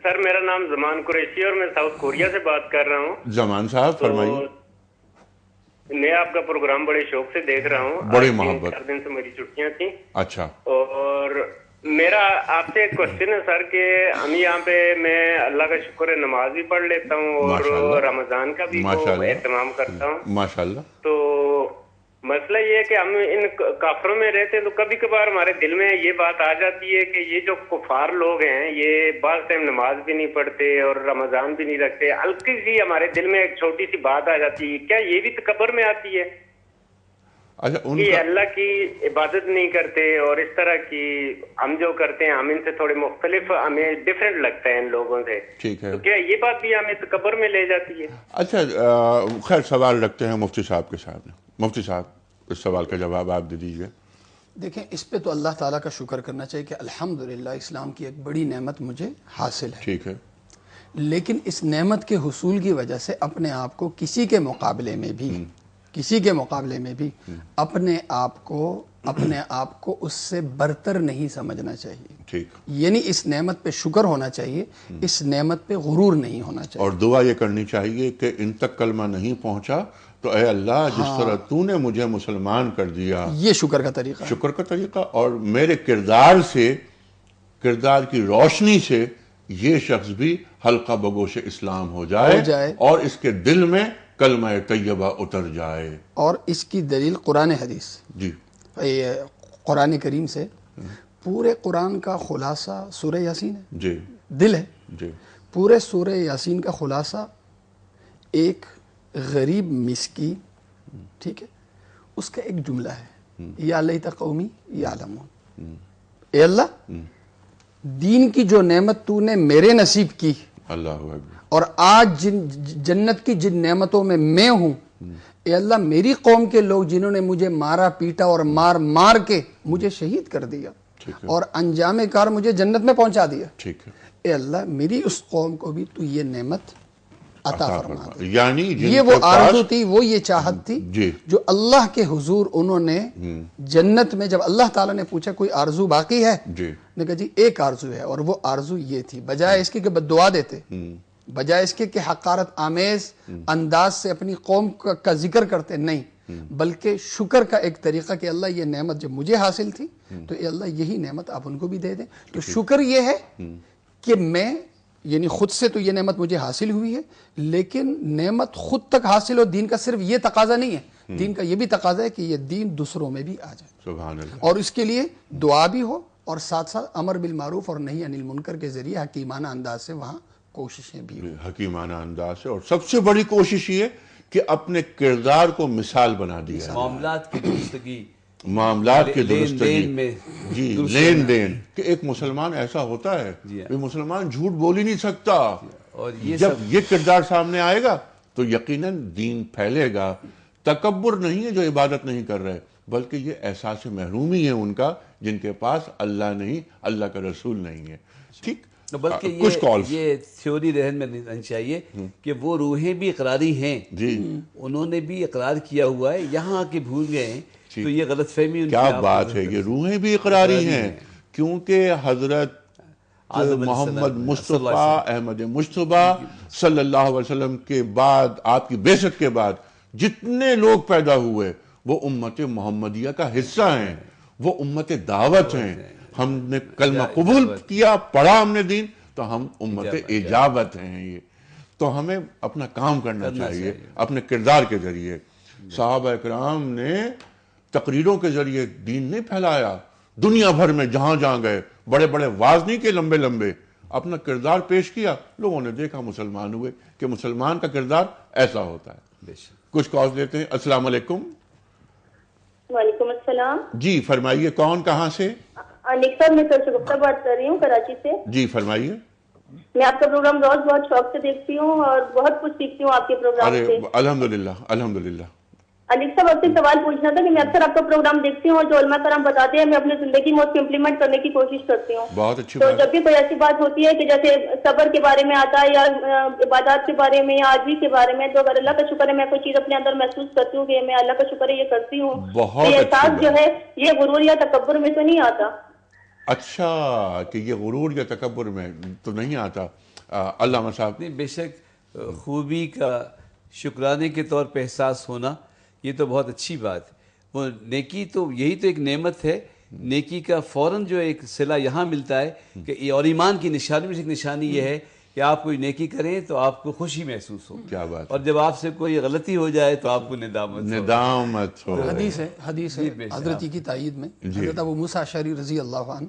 سر میرا نام زمان قریشی اور میں ساؤتھ کوریا سے بات کر رہا ہوں. زمان صاحب فرمائیے. میں آپ کا پروگرام بڑے شوق سے دیکھ رہا ہوں. بڑی محبت. 4 دن سے میری چھٹیاں تھیں. اچھا. اور میرا آپ سے ایک کوشچن ہے سر کہ ہم یہاں پہ میں اللہ کا شکر ہے نماز بھی پڑھ لیتا ہوں اور رمضان کا بھی اہتمام کرتا ہوں ماشاءاللہ. تو مسئلہ یہ ہے کہ ہم ان کافروں میں رہتے ہیں تو کبھی کبھار ہمارے دل میں یہ بات آ جاتی ہے کہ یہ جو کفار لوگ ہیں یہ بعض ٹائم نماز بھی نہیں پڑھتے اور رمضان بھی نہیں رکھتے. ہلکی سی ہمارے دل میں ایک چھوٹی سی بات آ جاتی ہے، کیا یہ بھی تکبر میں آتی ہے؟ اچھا، کہ اللہ کی عبادت نہیں کرتے اور اس طرح کی ہم جو کرتے ہیں ہم ان سے تھوڑے مختلف، ہمیں ڈیفرنٹ لگتا ہے ان لوگوں سے. ٹھیک ہے، تو کیا یہ بات بھی ہمیں تکبر میں لے جاتی ہے؟ اچھا خیر، سوال رکھتے ہیں مفتی صاحب کے سامنے. مفتی صاحب اس سوال کا جواب آپ دے دیجیے. دیکھیں، اس پہ تو اللہ تعالیٰ کا شکر کرنا چاہیے کہ الحمدللہ اسلام کی ایک بڑی نعمت مجھے حاصل ہے. ٹھیک ہے. لیکن اس نعمت کے حصول کی وجہ سے اپنے آپ کو کسی کے مقابلے میں بھی اپنے آپ کو اس سے برتر نہیں سمجھنا چاہیے. ٹھیک. یعنی اس نعمت پہ شکر ہونا چاہیے، اس نعمت پہ غرور نہیں ہونا چاہیے. اور دعا یہ کرنی چاہیے کہ ان تک کلمہ نہیں پہنچا تو اے اللہ جس طرح تو نے مجھے مسلمان کر دیا، یہ شکر کا طریقہ ہے. شکر کا طریقہ، اور میرے کردار کی روشنی سے یہ شخص بھی حلقہ بگوش اسلام ہو جائے اور اس کے دل میں کلمہ طیبہ اتر جائے. اور اس کی دلیل قرآن حدیث. جی. قرآن کریم سے پورے قرآن کا خلاصہ سورہ یاسین ہے. جی. دل ہے. جی. پورے سورہ یاسین کا خلاصہ ایک غریب مسکین، ٹھیک ہے، اس کا ایک جملہ ہے، یا لیت قومی یعلمون. اے اللہ، دین کی جو نعمت تو نے میرے نصیب کی، اللہ اکبر، اور آج جنت کی جن نعمتوں میں ہوں، اے اللہ میری قوم کے لوگ جنہوں نے مجھے مارا پیٹا اور مار کے مجھے شہید کر دیا، اور انجام کار مجھے جنت میں پہنچا دیا. ٹھیک ہے. اے اللہ میری اس قوم کو بھی تو یہ نعمت عطا فرما دے. یعنی یہ وہ آرزو تھی, وہ یہ چاہت تھی جی جو اللہ کے حضور انہوں نے جنت میں جب اللہ تعالیٰ نے پوچھا کوئی آرزو باقی ہے, جی نے کہا جی ایک آرزو ہے, اور وہ آرزو یہ تھی, بجائے اس کی کہ بد دعا دیتے, بجائے اس کے کہ حقارت آمیز انداز سے اپنی قوم کا ذکر کرتے, نہیں, بلکہ شکر کا ایک طریقہ کہ اللہ یہ نعمت جب مجھے حاصل تھی تو اے اللہ یہی نعمت آپ ان کو بھی دے دیں. تو شکر یہ ہے کہ میں یعنی خود سے تو یہ نعمت مجھے حاصل ہوئی ہے, لیکن نعمت خود تک حاصل ہو دین کا صرف یہ تقاضا نہیں ہے, دین کا یہ بھی تقاضا ہے کہ یہ دین دوسروں میں بھی آ جائے. سبحان اللہ. اور اس کے لیے دعا بھی ہو, اور ساتھ ساتھ امر بالمعروف اور نہی عن المنکر کے ذریعے حکیمانہ انداز سے وہاں کوششیں بھی ہوں. حکیمانہ انداز سے, اور سب سے بڑی کوشش یہ کہ اپنے کردار کو مثال بنا دیا, معاملات کی درستگی, معاملات کی درستگی میں جی لین دین, کہ ایک مسلمان ایسا ہوتا ہے کہ مسلمان جھوٹ بول ہی نہیں سکتا, اور یہ جب یہ کردار سامنے آئے گا تو یقیناً دین پھیلے گا. تکبر نہیں ہے جو عبادت نہیں کر رہے, بلکہ یہ احساس محرومی ہے ان کا جن کے پاس اللہ نہیں, اللہ کا رسول نہیں ہے. ٹھیک, بلکہ کچھ کالز یہ تھیوری ذہن میں نہیں چاہیے کہ وہ روحیں بھی اقراری ہیں, جی انہوں نے بھی اقرار کیا ہوا ہے, یہاں آ کے بھول گئے ہیں, تو یہ غلط فہمی ان کی کیا بات ہے, یہ روحیں بھی اقراری ہیں, کیونکہ حضرت محمد مصطفیٰ احمد مجتبیٰ صلی اللہ علیہ وسلم کے بعد, آپ کی بعثت کے بعد جتنے لوگ پیدا ہوئے وہ امت محمدیہ کا حصہ ہیں, وہ امت دعوت ہیں. ہم نے کلمہ قبول کیا, پڑھا ہم نے دین, تو ہم امت اجابت ہیں. یہ تو ہمیں اپنا کام کرنا چاہیے اپنے کردار کے ذریعے. صحابہ اکرام نے تقریروں کے ذریعے دین نہیں پھیلایا, دنیا بھر میں جہاں جہاں گئے, بڑے بڑے واعظ نہیں کے لمبے لمبے, اپنا کردار پیش کیا, لوگوں نے دیکھا, مسلمان ہوئے کہ مسلمان کا کردار ایسا ہوتا ہے. کچھ کالز لیتے ہیں. السلام علیکم. وعلیکم السلام. جی فرمائیے, کون کہاں سے؟ نیک صاحب, میں شگفتہ بات کر رہی ہوں کراچی سے. جی فرمائیے. میں آپ کا پروگرام روز بہت شوق سے دیکھتی ہوں اور بہت کچھ سیکھتی ہوں آپ کے پروگرام سے. الحمدللہ الحمدللہ. نیک صاحب, آپ سے سوال پوچھنا تھا کہ میں اکثر آپ کا پروگرام دیکھتی ہوں اور جو علماء کرام بتاتے ہیں میں اپنی زندگی میں اس کو امپلیمنٹ کرنے کی کوشش کرتی ہوں. بہت اچھی تو بات. جب بھی کوئی ایسی بات ہوتی ہے کہ جیسے صبر کے بارے میں آتا ہے یا عبادات کے بارے میں یا عاجزی کے بارے میں, تو اگر اللہ کا شکر ہے میں کوئی چیز اپنے اندر محسوس کرتی ہوں کہ میں اللہ کا شکر ہے یہ کرتی ہوں, بہت یہ احساس جو ہے یہ غرور یا تکبر میں تو نہیں آتا. اچھا, کہ یہ غرور یا تکبر میں تو نہیں آتا. علامہ صاحب. نہیں, بے شک خوبی کا شکرانے کے طور پہ احساس ہونا یہ تو بہت اچھی بات ہے. وہ نیکی تو یہی تو ایک نعمت ہے, نیکی کا فوراً جو ایک صلہ یہاں ملتا ہے کہ, اور ایمان کی نشانی میں سے ایک نشانی یہ ہے کہ آپ کوئی نیکی کریں تو آپ کو خوشی محسوس ہو, کیا بات, اور جب آپ سے کوئی غلطی ہو جائے تو آپ کو ندامت ہو. حدیث ہے حضرت کی تائید میں حضرت ابو موسیٰ اشعری رضی اللہ عنہ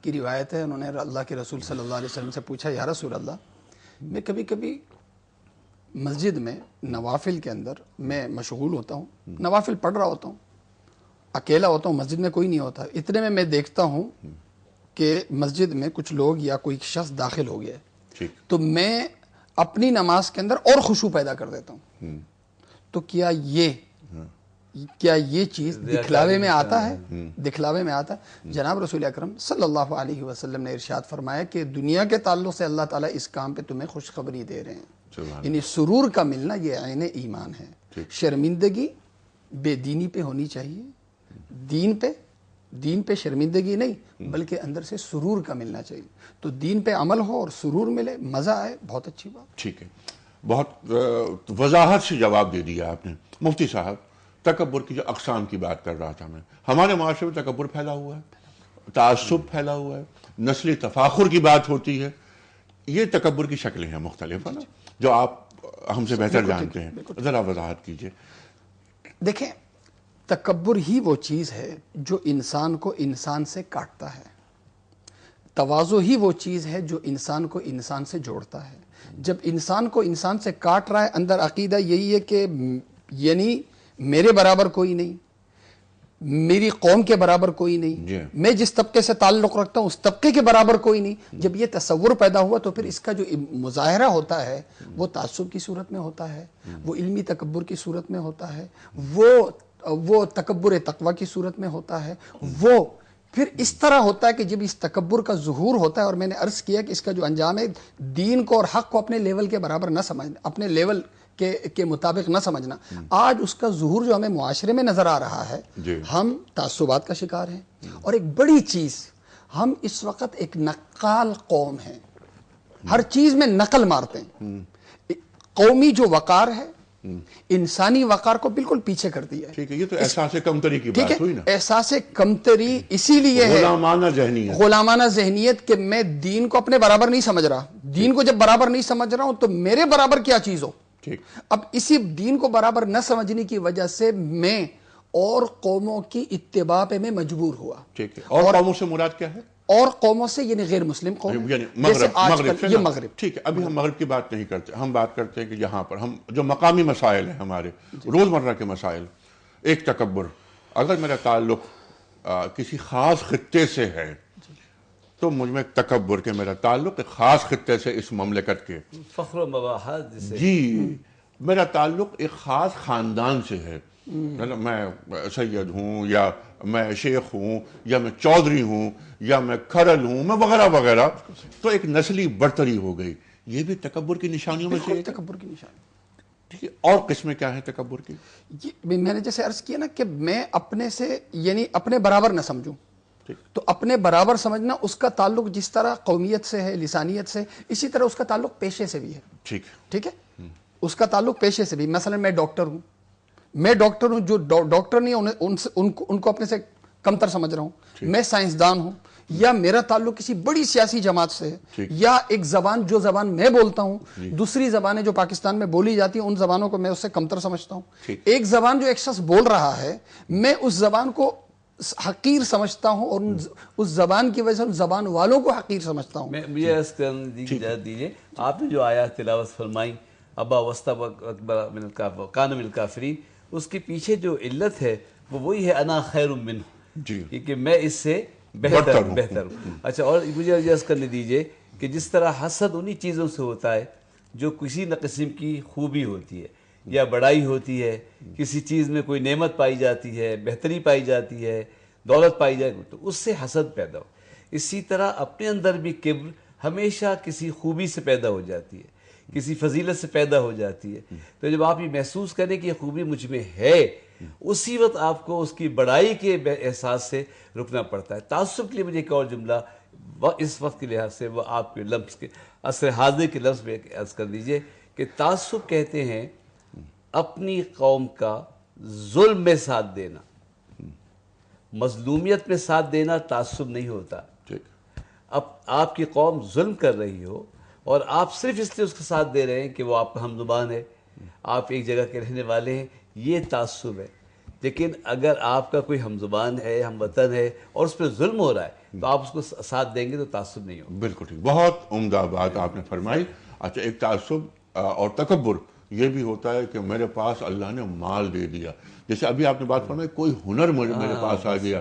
کی روایت ہے, انہوں نے اللہ کے رسول صلی اللہ علیہ وسلم سے پوچھا, یا رسول اللہ, میں کبھی کبھی مسجد میں نوافل کے اندر میں مشغول ہوتا ہوں, نوافل پڑھ رہا ہوتا ہوں, اکیلا ہوتا ہوں, مسجد میں کوئی نہیں ہوتا, اتنے میں دیکھتا ہوں کہ مسجد میں کچھ لوگ یا کوئی شخص داخل ہو گیا ہے, تو میں اپنی نماز کے اندر اور خشوع پیدا کر دیتا ہوں. تو کیا یہ چیز دکھلاوے میں آتا ہے؟ دکھلاوے میں آتا ہے. جناب رسول اکرم صلی اللہ علیہ وسلم نے ارشاد فرمایا کہ دنیا کے تعلق سے اللہ تعالیٰ اس کام پہ تمہیں خوشخبری دے رہے ہیں, یعنی سرور کا ملنا یہ عین ایمان ہے. شرمندگی بے دینی پہ ہونی چاہیے, دین پہ شرمندگی نہیں بلکہ اندر سے سرور کا ملنا چاہیے. تو دین پہ عمل ہو اور سرور ملے, مزہ آئے, بہت اچھی بات. ٹھیک ہے, بہت وضاحت سے جواب دے دیا آپ نے. مفتی صاحب, تکبر کی جو اقسام کی بات کر رہا تھا میں, ہمارے معاشرے میں تکبر پھیلا ہوا ہے, تعصب پھیلا ہوا ہے, نسلی تفاخر کی بات ہوتی ہے. یہ تکبر کی شکلیں ہیں مختلف, جو آپ ہم سے بہتر جانتے ہیں, ذرا وضاحت کیجئے. دیکھیں, تکبر ہی وہ چیز ہے جو انسان کو انسان سے کاٹتا ہے, تواضع ہی وہ چیز ہے جو انسان کو انسان سے جوڑتا ہے. جب انسان کو انسان سے کاٹ رہا ہے, اندر عقیدہ یہی ہے کہ یعنی میرے برابر کوئی نہیں, میری قوم کے برابر کوئی نہیں, میں جس طبقے سے تعلق رکھتا ہوں اس طبقے کے برابر کوئی نہیں. جب یہ تصور پیدا ہوا تو پھر اس کا جو مظاہرہ ہوتا ہے وہ تعصب کی صورت میں ہوتا ہے, وہ علمی تکبر کی صورت میں ہوتا ہے, وہ تکبر تقوی کی صورت میں ہوتا ہے, وہ پھر اس طرح ہوتا ہے کہ جب اس تکبر کا ظہور ہوتا ہے، اور میں نے عرض کیا کہ اس کا جو انجام ہے دین کو اور حق کو اپنے لیول کے برابر نہ سمجھنا، اپنے لیول کے مطابق نہ سمجھنا، آج اس کا ظہور جو ہمیں معاشرے میں نظر آ رہا ہے، ہم تعصبات کا شکار ہیں. اور ایک بڑی چیز، ہم اس وقت ایک نقال قوم ہیں، ہر چیز میں نقل مارتے ہیں. قومی جو وقار ہے، انسانی وقار کو بالکل پیچھے کر دیا ہے. ٹھیک ہے، یہ تو احساس کمتری کی بات ہوئی نا. احساس کمتری اسی لیے ہے، غلامانہ ذہنیت، کہ میں دین کو اپنے برابر نہیں سمجھ رہا. دین کو جب برابر نہیں سمجھ رہا ہوں تو میرے برابر کیا چیز ہو. اب اسی دین کو برابر نہ سمجھنے کی وجہ سے میں اور قوموں کی اتباع پہ میں مجبور ہوا. ٹھیک ہے، اور قوموں سے مراد کیا ہے؟ اور قوموں سے یعنی غیر مسلم قوم، یعنی جیسے آج مغرب کل یہ مغرب. ٹھیک ہے، ابھی ہم مغرب کی بات نہیں کرتے، ہم بات کرتے ہیں کہ یہاں پر ہم جو مقامی مسائل ہیں، ہمارے روزمرہ کے مسائل. ایک تکبر، اگر میرا تعلق کسی خاص خطے سے ہے تو مجھ میں تکبر کے میرا تعلق ایک خاص خطے سے، اس مملکت کے فخر و مباحت جسے، جی میرا تعلق ایک خاص خاندان سے ہے. میں سید ہوں، یا میں شیخ ہوں، یا میں چودھری ہوں، یا میں کھرل ہوں، میں وغیرہ وغیرہ، تو ایک نسلی برتری ہو گئی. یہ بھی تکبر کی نشانیوں میں سے تکبر کی نشانی. ٹھیک ہے، اور قسمیں کیا ہیں تکبر کی؟ میں نے جیسے عرض کیا نا کہ میں اپنے سے یعنی اپنے برابر نہ سمجھوں. تو اپنے برابر سمجھنا، اس کا تعلق جس طرح قومیت سے ہے، لسانیت سے، اسی طرح اس کا تعلق پیشے سے بھی ہے. ٹھیک ہے، اس کا تعلق پیشے سے بھی. مثلا میں ڈاکٹر ہوں، جو ڈاکٹر نہیں ان کو اپنے سے کمتر سمجھ رہا ہوں. میں سائنسدان ہوں، یا میرا تعلق کسی بڑی سیاسی جماعت سے ہے، یا ایک زبان، جو زبان میں بولتا ہوں، دوسری زبانیں جو پاکستان میں بولی جاتی ہیں ان زبانوں کو میں اس سے کمتر سمجھتا ہوں. ایک زبان جو ایک شخص بول رہا ہے، میں اس زبان کو حقیر سمجھتا ہوں، اور اس زبان کی وجہ سے ان زبان والوں کو حقیر سمجھتا ہوں. مجھے عرض دیجیے، آپ نے جو آیات تلاوت فرمائی، ابا واستکبر من کان من الکافرین، اس کے پیچھے جو علت ہے وہ وہی ہے انا خیر منہ، کہ میں اس سے بہتر ہوں. اچھا، اور مجھے عرض کرنے دیجیے کہ جس طرح حسد انہی چیزوں سے ہوتا ہے جو کسی نہ قسم کی خوبی ہوتی ہے یا بڑائی ہوتی ہے، کسی چیز میں کوئی نعمت پائی جاتی ہے، بہتری پائی جاتی ہے، دولت پائی جاتی ہے، تو اس سے حسد پیدا ہو. اسی طرح اپنے اندر بھی کبر ہمیشہ کسی خوبی سے پیدا ہو جاتی ہے، کسی فضیلت سے پیدا ہو جاتی ہے. تو جب آپ یہ محسوس کریں کہ یہ خوبی مجھ میں ہے، اسی وقت آپ کو اس کی بڑائی کے احساس سے رکنا پڑتا ہے. تعصب کے لیے مجھے ایک اور جملہ اس وقت کے لحاظ سے وہ آپ کے لفظ کے عصر حاضر کے لفظ میں عرض کر دیجئے کہ تعصب کہتے ہیں اپنی قوم کا ظلم میں ساتھ دینا. مظلومیت میں ساتھ دینا تعصب نہیں ہوتا. اب آپ کی قوم ظلم کر رہی ہو اور آپ صرف اس لیے اس کا ساتھ دے رہے ہیں کہ وہ آپ کا ہم زبان ہے، آپ ایک جگہ کے رہنے والے ہیں، یہ تعصب ہے. لیکن اگر آپ کا کوئی ہم زبان ہے، ہم وطن ہے، اور اس پہ ظلم ہو رہا ہے تو آپ اس کو ساتھ دیں گے تو تعصب نہیں ہوگا. بالکل ٹھیک، بہت عمدہ بات آپ نے فرمائی. اچھا، ایک تعصب اور تکبر یہ بھی ہوتا ہے کہ میرے پاس اللہ نے مال دے دیا. جیسے ابھی آپ نے بات فرمائی، کوئی ہنر میرے پاس آ گیا،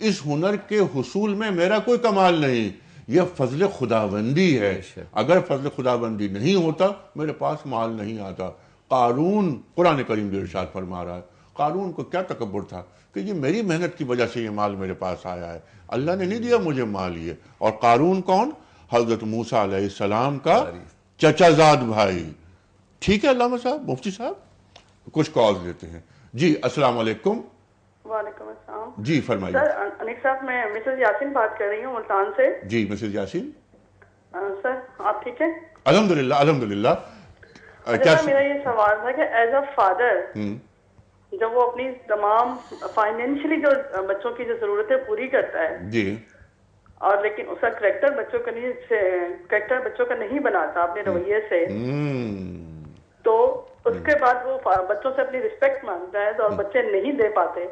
اس ہنر کے حصول میں میرا کوئی کمال نہیں، یہ فضل خداوندی ہے. اگر فضل خداوندی نہیں ہوتا میرے پاس مال نہیں آتا. قارون، قرآن کریم جو ارشاد فرما رہا ہے، قارون کو کیا تکبر تھا کہ یہ میری محنت کی وجہ سے یہ مال میرے پاس آیا ہے، اللہ نے نہیں دیا مجھے مال. یہ اور قارون کون؟ حضرت موسیٰ علیہ السلام کا چچا زاد بھائی. ٹھیک ہے علامہ صاحب، مفتی صاحب کچھ کال دیتے ہیں. جی السلام علیکم. وعلیکم السلام. جی فرمائیے. سر انیک صاحب، میں مسز یاسین بات کر رہی ہوں ملتان سے. جی مسز یاسین. سر آپ ٹھیک ہیں؟ الحمدللہ الحمدللہ. میرا یہ سوال تھا کہ ایز اے فادر جب وہ اپنی تمام فائنینشلی جو بچوں کی جو ضرورتیں پوری کرتا ہے جی، اور لیکن اس کا کریکٹر بچوں کا نہیں بناتا اپنے رویے سے، تو اس کے بعد وہ بچوں سے اپنی رسپیکٹ مانگتا ہے اور بچے نہیں دے پاتے،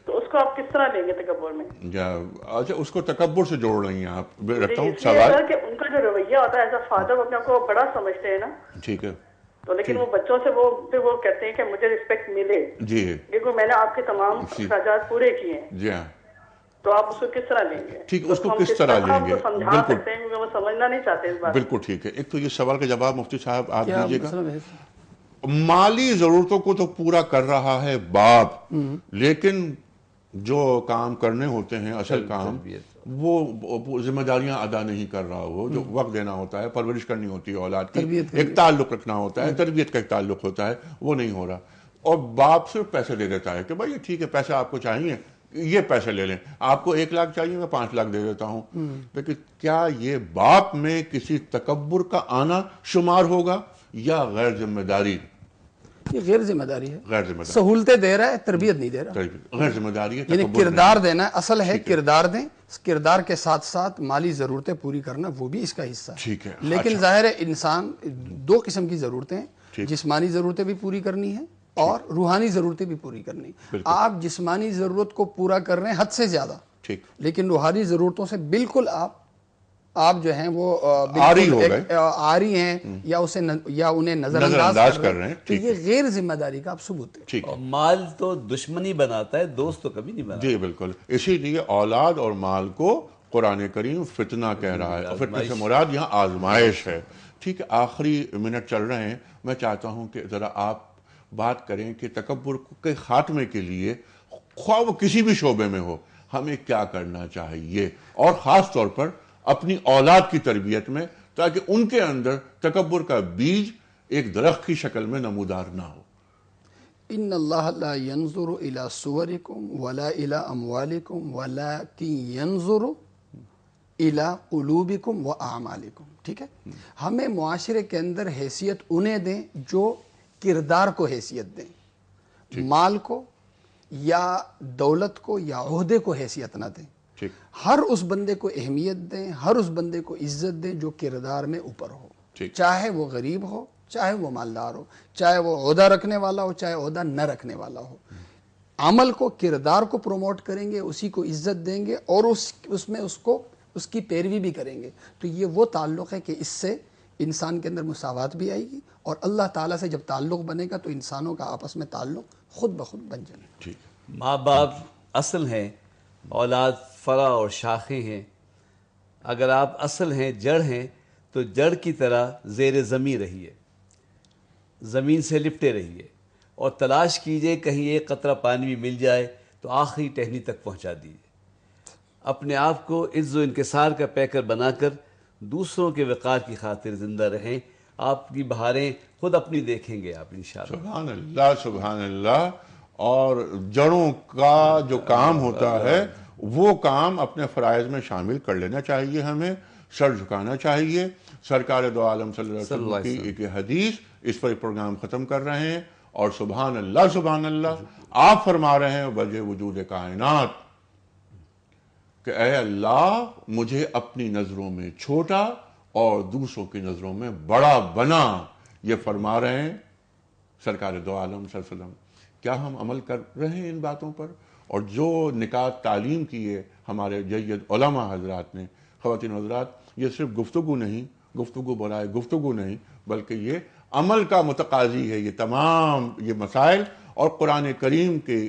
تو اس کو آپ کس طرح لیں گے تکبر میں؟ اچھا، اس کو تکبر سے جوڑ رہی ہیں آپ. رکھتا ہوں سوال کہ ان کا جو رویہ ہوتا ہے ایز اے فادر، وہ اپنے آپ کو بڑا سمجھتے ہیں نا. ٹھیک ہے. تو لیکن وہ بچوں سے وہ کہتے ہیں کہ مجھے رسپیکٹ ملے، جی، کیونکہ میں نے آپ کے تمام اخراجات پورے کیے ہیں. جی ہاں. تو آپ اس کو کس طرح لیں گے؟ ٹھیک، اس کو کس طرح لیں گے؟ سمجھا سکتے ہیں کیونکہ وہ سمجھنا نہیں چاہتے اس بات. بالکل ٹھیک ہے. ایک تو یہ سوال کا جواب مفتی صاحب آپ دیجیے گا. مالی ضرورتوں کو تو پورا کر رہا ہے باپ، لیکن جو کام کرنے ہوتے ہیں اصل کام وہ ذمہ داریاں ادا نہیں کر رہا ہو، جو وقت دینا ہوتا ہے، پرورش کرنی ہوتی ہے اولاد کی، ایک تعلق رکھنا ہوتا ہے، تربیت کا ایک تعلق ہوتا ہے، وہ نہیں ہو رہا. اور باپ صرف پیسے دے دیتا ہے کہ بھائی ٹھیک ہے پیسے آپ کو چاہیے یہ پیسے لے لیں، آپ کو 1 لاکھ چاہیے میں 5 لاکھ دے دیتا ہوں. لیکن کیا یہ باپ میں کسی تکبر کا آنا شمار ہوگا یا غیر ذمہ داری؟ یہ غیر ذمہ داری ہے. غیر ذمہ داری، سہولتیں دے رہا ہے، تربیت نہیں دے رہا. غیر ذمہ داری ہے. یعنی کردار دینا اصل ہے، کردار دیں، کردار کے ساتھ ساتھ مالی ضرورتیں پوری کرنا وہ بھی اس کا حصہ ہے. ٹھیک ہے. لیکن ظاہر ہے انسان 2 قسم کی ضرورتیں ہیں، جسمانی ضرورتیں بھی پوری کرنی ہیں اور روحانی ضرورتیں بھی پوری کرنی. آپ جسمانی ضرورت کو پورا کر رہے ہیں حد سے زیادہ، لیکن روحانی ضرورتوں سے بالکل آپ جو ہیں وہ آری ہیں یا انہیں نظر انداز کر رہے ہیں، تو یہ غیر ذمہ داری کا آپ ثبوت ہے. مال تو دشمنی بناتا ہے، دوست تو کبھی نہیں بناتا. جی بالکل. اسی لیے اولاد اور مال کو قرآن کریم فتنہ کہہ رہا ہے، اور فتنہ سے مراد یہاں آزمائش ہے. ٹھیک ہے، آخری منٹ چل رہے ہیں، میں چاہتا ہوں کہ ذرا آپ بات کریں کہ تکبر کے خاتمے کے لیے خواہ وہ کسی بھی شعبے میں ہو ہمیں کیا کرنا چاہیے، اور خاص طور پر اپنی اولاد کی تربیت میں، تاکہ ان کے اندر تکبر کا بیج ایک درخت کی شکل میں نمودار نہ ہو. ان اللہ لا ينظر الى صورکم ولا الى اموالکم ولکن ينظر الى قلوبکم واعمالکم. ٹھیک ہے، ہمیں معاشرے کے اندر حیثیت انہیں دیں جو کردار کو حیثیت دیں، مال کو یا دولت کو یا عہدے کو حیثیت نہ دیں. ہر اس بندے کو اہمیت دیں، ہر اس بندے کو عزت دیں جو کردار میں اوپر ہو، چاہے وہ غریب ہو، چاہے وہ مالدار ہو، چاہے وہ عہدہ رکھنے والا ہو، چاہے عہدہ نہ رکھنے والا ہو. عمل کو، کردار کو پروموٹ کریں گے، اسی کو عزت دیں گے اور اس میں اس کی پیروی بھی کریں گے. تو یہ وہ تعلق ہے کہ اس سے انسان کے اندر مساوات بھی آئے گی، اور اللہ تعالیٰ سے جب تعلق بنے گا تو انسانوں کا آپس میں تعلق خود بخود بن جائے گا. ماں باپ اصل ہیں، اولاد فرع اور شاخیں ہیں. اگر آپ اصل ہیں، جڑ ہیں، تو جڑ کی طرح زیر زمین رہیے، زمین سے لپٹے رہیے، اور تلاش کیجئے کہیں ایک قطرہ پانی بھی مل جائے تو آخری ٹہنی تک پہنچا دیجئے. اپنے آپ کو عز و انکسار کا پیکر بنا کر دوسروں کے وقار کی خاطر زندہ رہیں. آپ کی بہاریں خود اپنی دیکھیں گے آپ انشاءاللہ. سبحان اللہ، سبحان اللہ. اور جڑوں کا جو کام ہوتا ہے وہ کام اپنے فرائض میں شامل کر لینا چاہیے، ہمیں سر جھکانا چاہیے. سرکار دو عالم صلی اللہ علیہ وسلم کی ایک حدیث، اس پر پروگرام ختم کر رہے ہیں. اور سبحان اللہ، سبحان اللہ، آپ فرما رہے ہیں وجہ وجود کائنات کہ اے اللہ مجھے اپنی نظروں میں چھوٹا اور دوسروں کی نظروں میں بڑا بنا. یہ فرما رہے ہیں سرکار دو عالم صلی اللہ علیہ وسلم. کیا ہم عمل کر رہے ہیں ان باتوں پر؟ اور جو نکات تعلیم کی ہے ہمارے جید علماء حضرات نے، خواتین حضرات، یہ صرف گفتگو نہیں، گفتگو برائے گفتگو نہیں، بلکہ یہ عمل کا متقاضی ہے. یہ تمام یہ مسائل اور قرآن کریم کے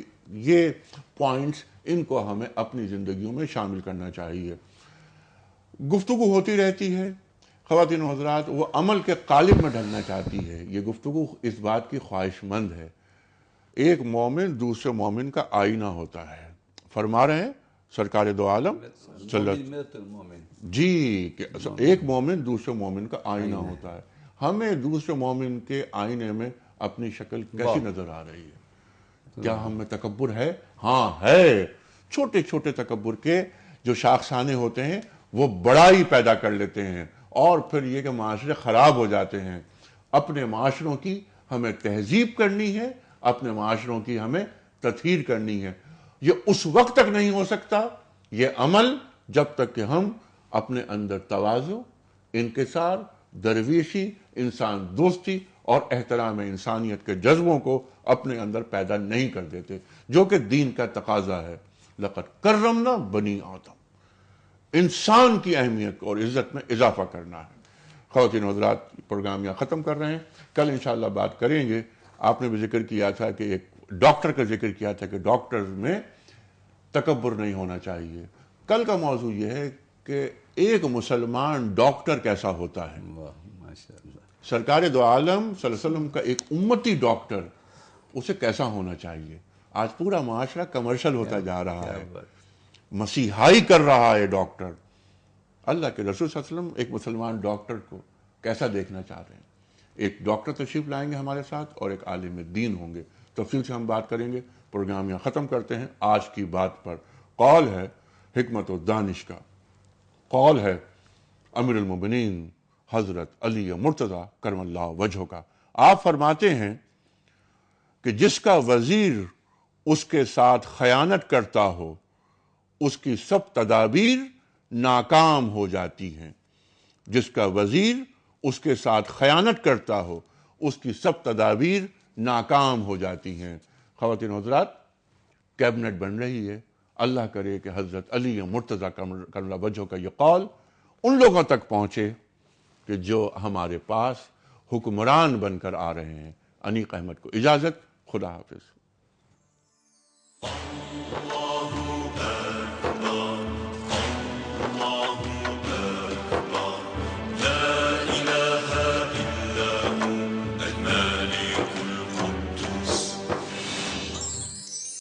یہ پوائنٹس، ان کو ہمیں اپنی زندگیوں میں شامل کرنا چاہیے. گفتگو ہوتی رہتی ہے خواتین و حضرات، وہ عمل کے قالب میں ڈھلنا چاہتی ہے. یہ گفتگو اس بات کی خواہش مند ہے. ایک مومن دوسرے مومن کا آئینہ ہوتا ہے. فرما رہے ہیں سرکار دو عالم صلی اللہ علیہ وسلم جی کہ ایک مومن دوسرے مومن کا آئینہ ہوتا ہے. ہمیں دوسرے مومن کے آئینے میں اپنی شکل کیسی نظر آ رہی ہے؟ کیا ہم میں تکبر ہے؟ ہاں ہے. چھوٹے چھوٹے تکبر کے جو شاخسانے ہوتے ہیں وہ بڑائی پیدا کر لیتے ہیں، اور پھر یہ کہ معاشرے خراب ہو جاتے ہیں. اپنے معاشروں کی ہمیں تہذیب کرنی ہے، اپنے معاشروں کی ہمیں تطہیر کرنی ہے. یہ اس وقت تک نہیں ہو سکتا یہ عمل جب تک کہ ہم اپنے اندر تواضع، انکسار، درویشی، انسان دوستی اور احترام انسانیت کے جذبوں کو اپنے اندر پیدا نہیں کر دیتے، جو کہ دین کا تقاضا ہے. لقد کرمنا بنی آدم، انسان کی اہمیت اور عزت میں اضافہ کرنا ہے. خواتین و حضرات، پروگرام یہاں ختم کر رہے ہیں. کل انشاءاللہ بات کریں گے. آپ نے بھی ذکر کیا تھا کہ ایک ڈاکٹر کا ذکر کیا تھا کہ ڈاکٹرز میں تکبر نہیں ہونا چاہیے. کل کا موضوع یہ ہے کہ ایک مسلمان ڈاکٹر کیسا ہوتا ہے. سرکار دو عالم صلی اللہ علیہ وسلم کا ایک امتی ڈاکٹر اسے کیسا ہونا چاہیے. آج پورا معاشرہ کمرشل ہوتا جا رہا ہے، مسیحائی کر رہا ہے ڈاکٹر۔ اللہ کے رسول صلی اللہ علیہ وسلم ایک مسلمان ڈاکٹر کو کیسا دیکھنا چاہ رہے ہیں؟ ایک ڈاکٹر تشریف لائیں گے ہمارے ساتھ اور ایک عالم دین ہوں گے، تفصیل سے ہم بات کریں گے۔ پروگرام یہاں ختم کرتے ہیں آج کی بات پر۔ قول ہے حکمت و دانش کا، قول ہے امیر المومنین حضرت علی مرتضی کرم اللہ وجہہ کا۔ آپ فرماتے ہیں کہ جس کا وزیر اس کے ساتھ خیانت کرتا ہو اس کی سب تدابیر ناکام ہو جاتی ہیں۔ جس کا وزیر اس کے ساتھ خیانت کرتا ہو اس کی سب تدابیر ناکام ہو جاتی ہیں۔ خواتین و حضرات، کیبنٹ بن رہی ہے، اللہ کرے کہ حضرت علی مرتضی کرم اللہ وجہہ کا یہ قول ان لوگوں تک پہنچے کہ جو ہمارے پاس حکمران بن کر آ رہے ہیں۔ انیق احمد کو اجازت، خدا حافظ۔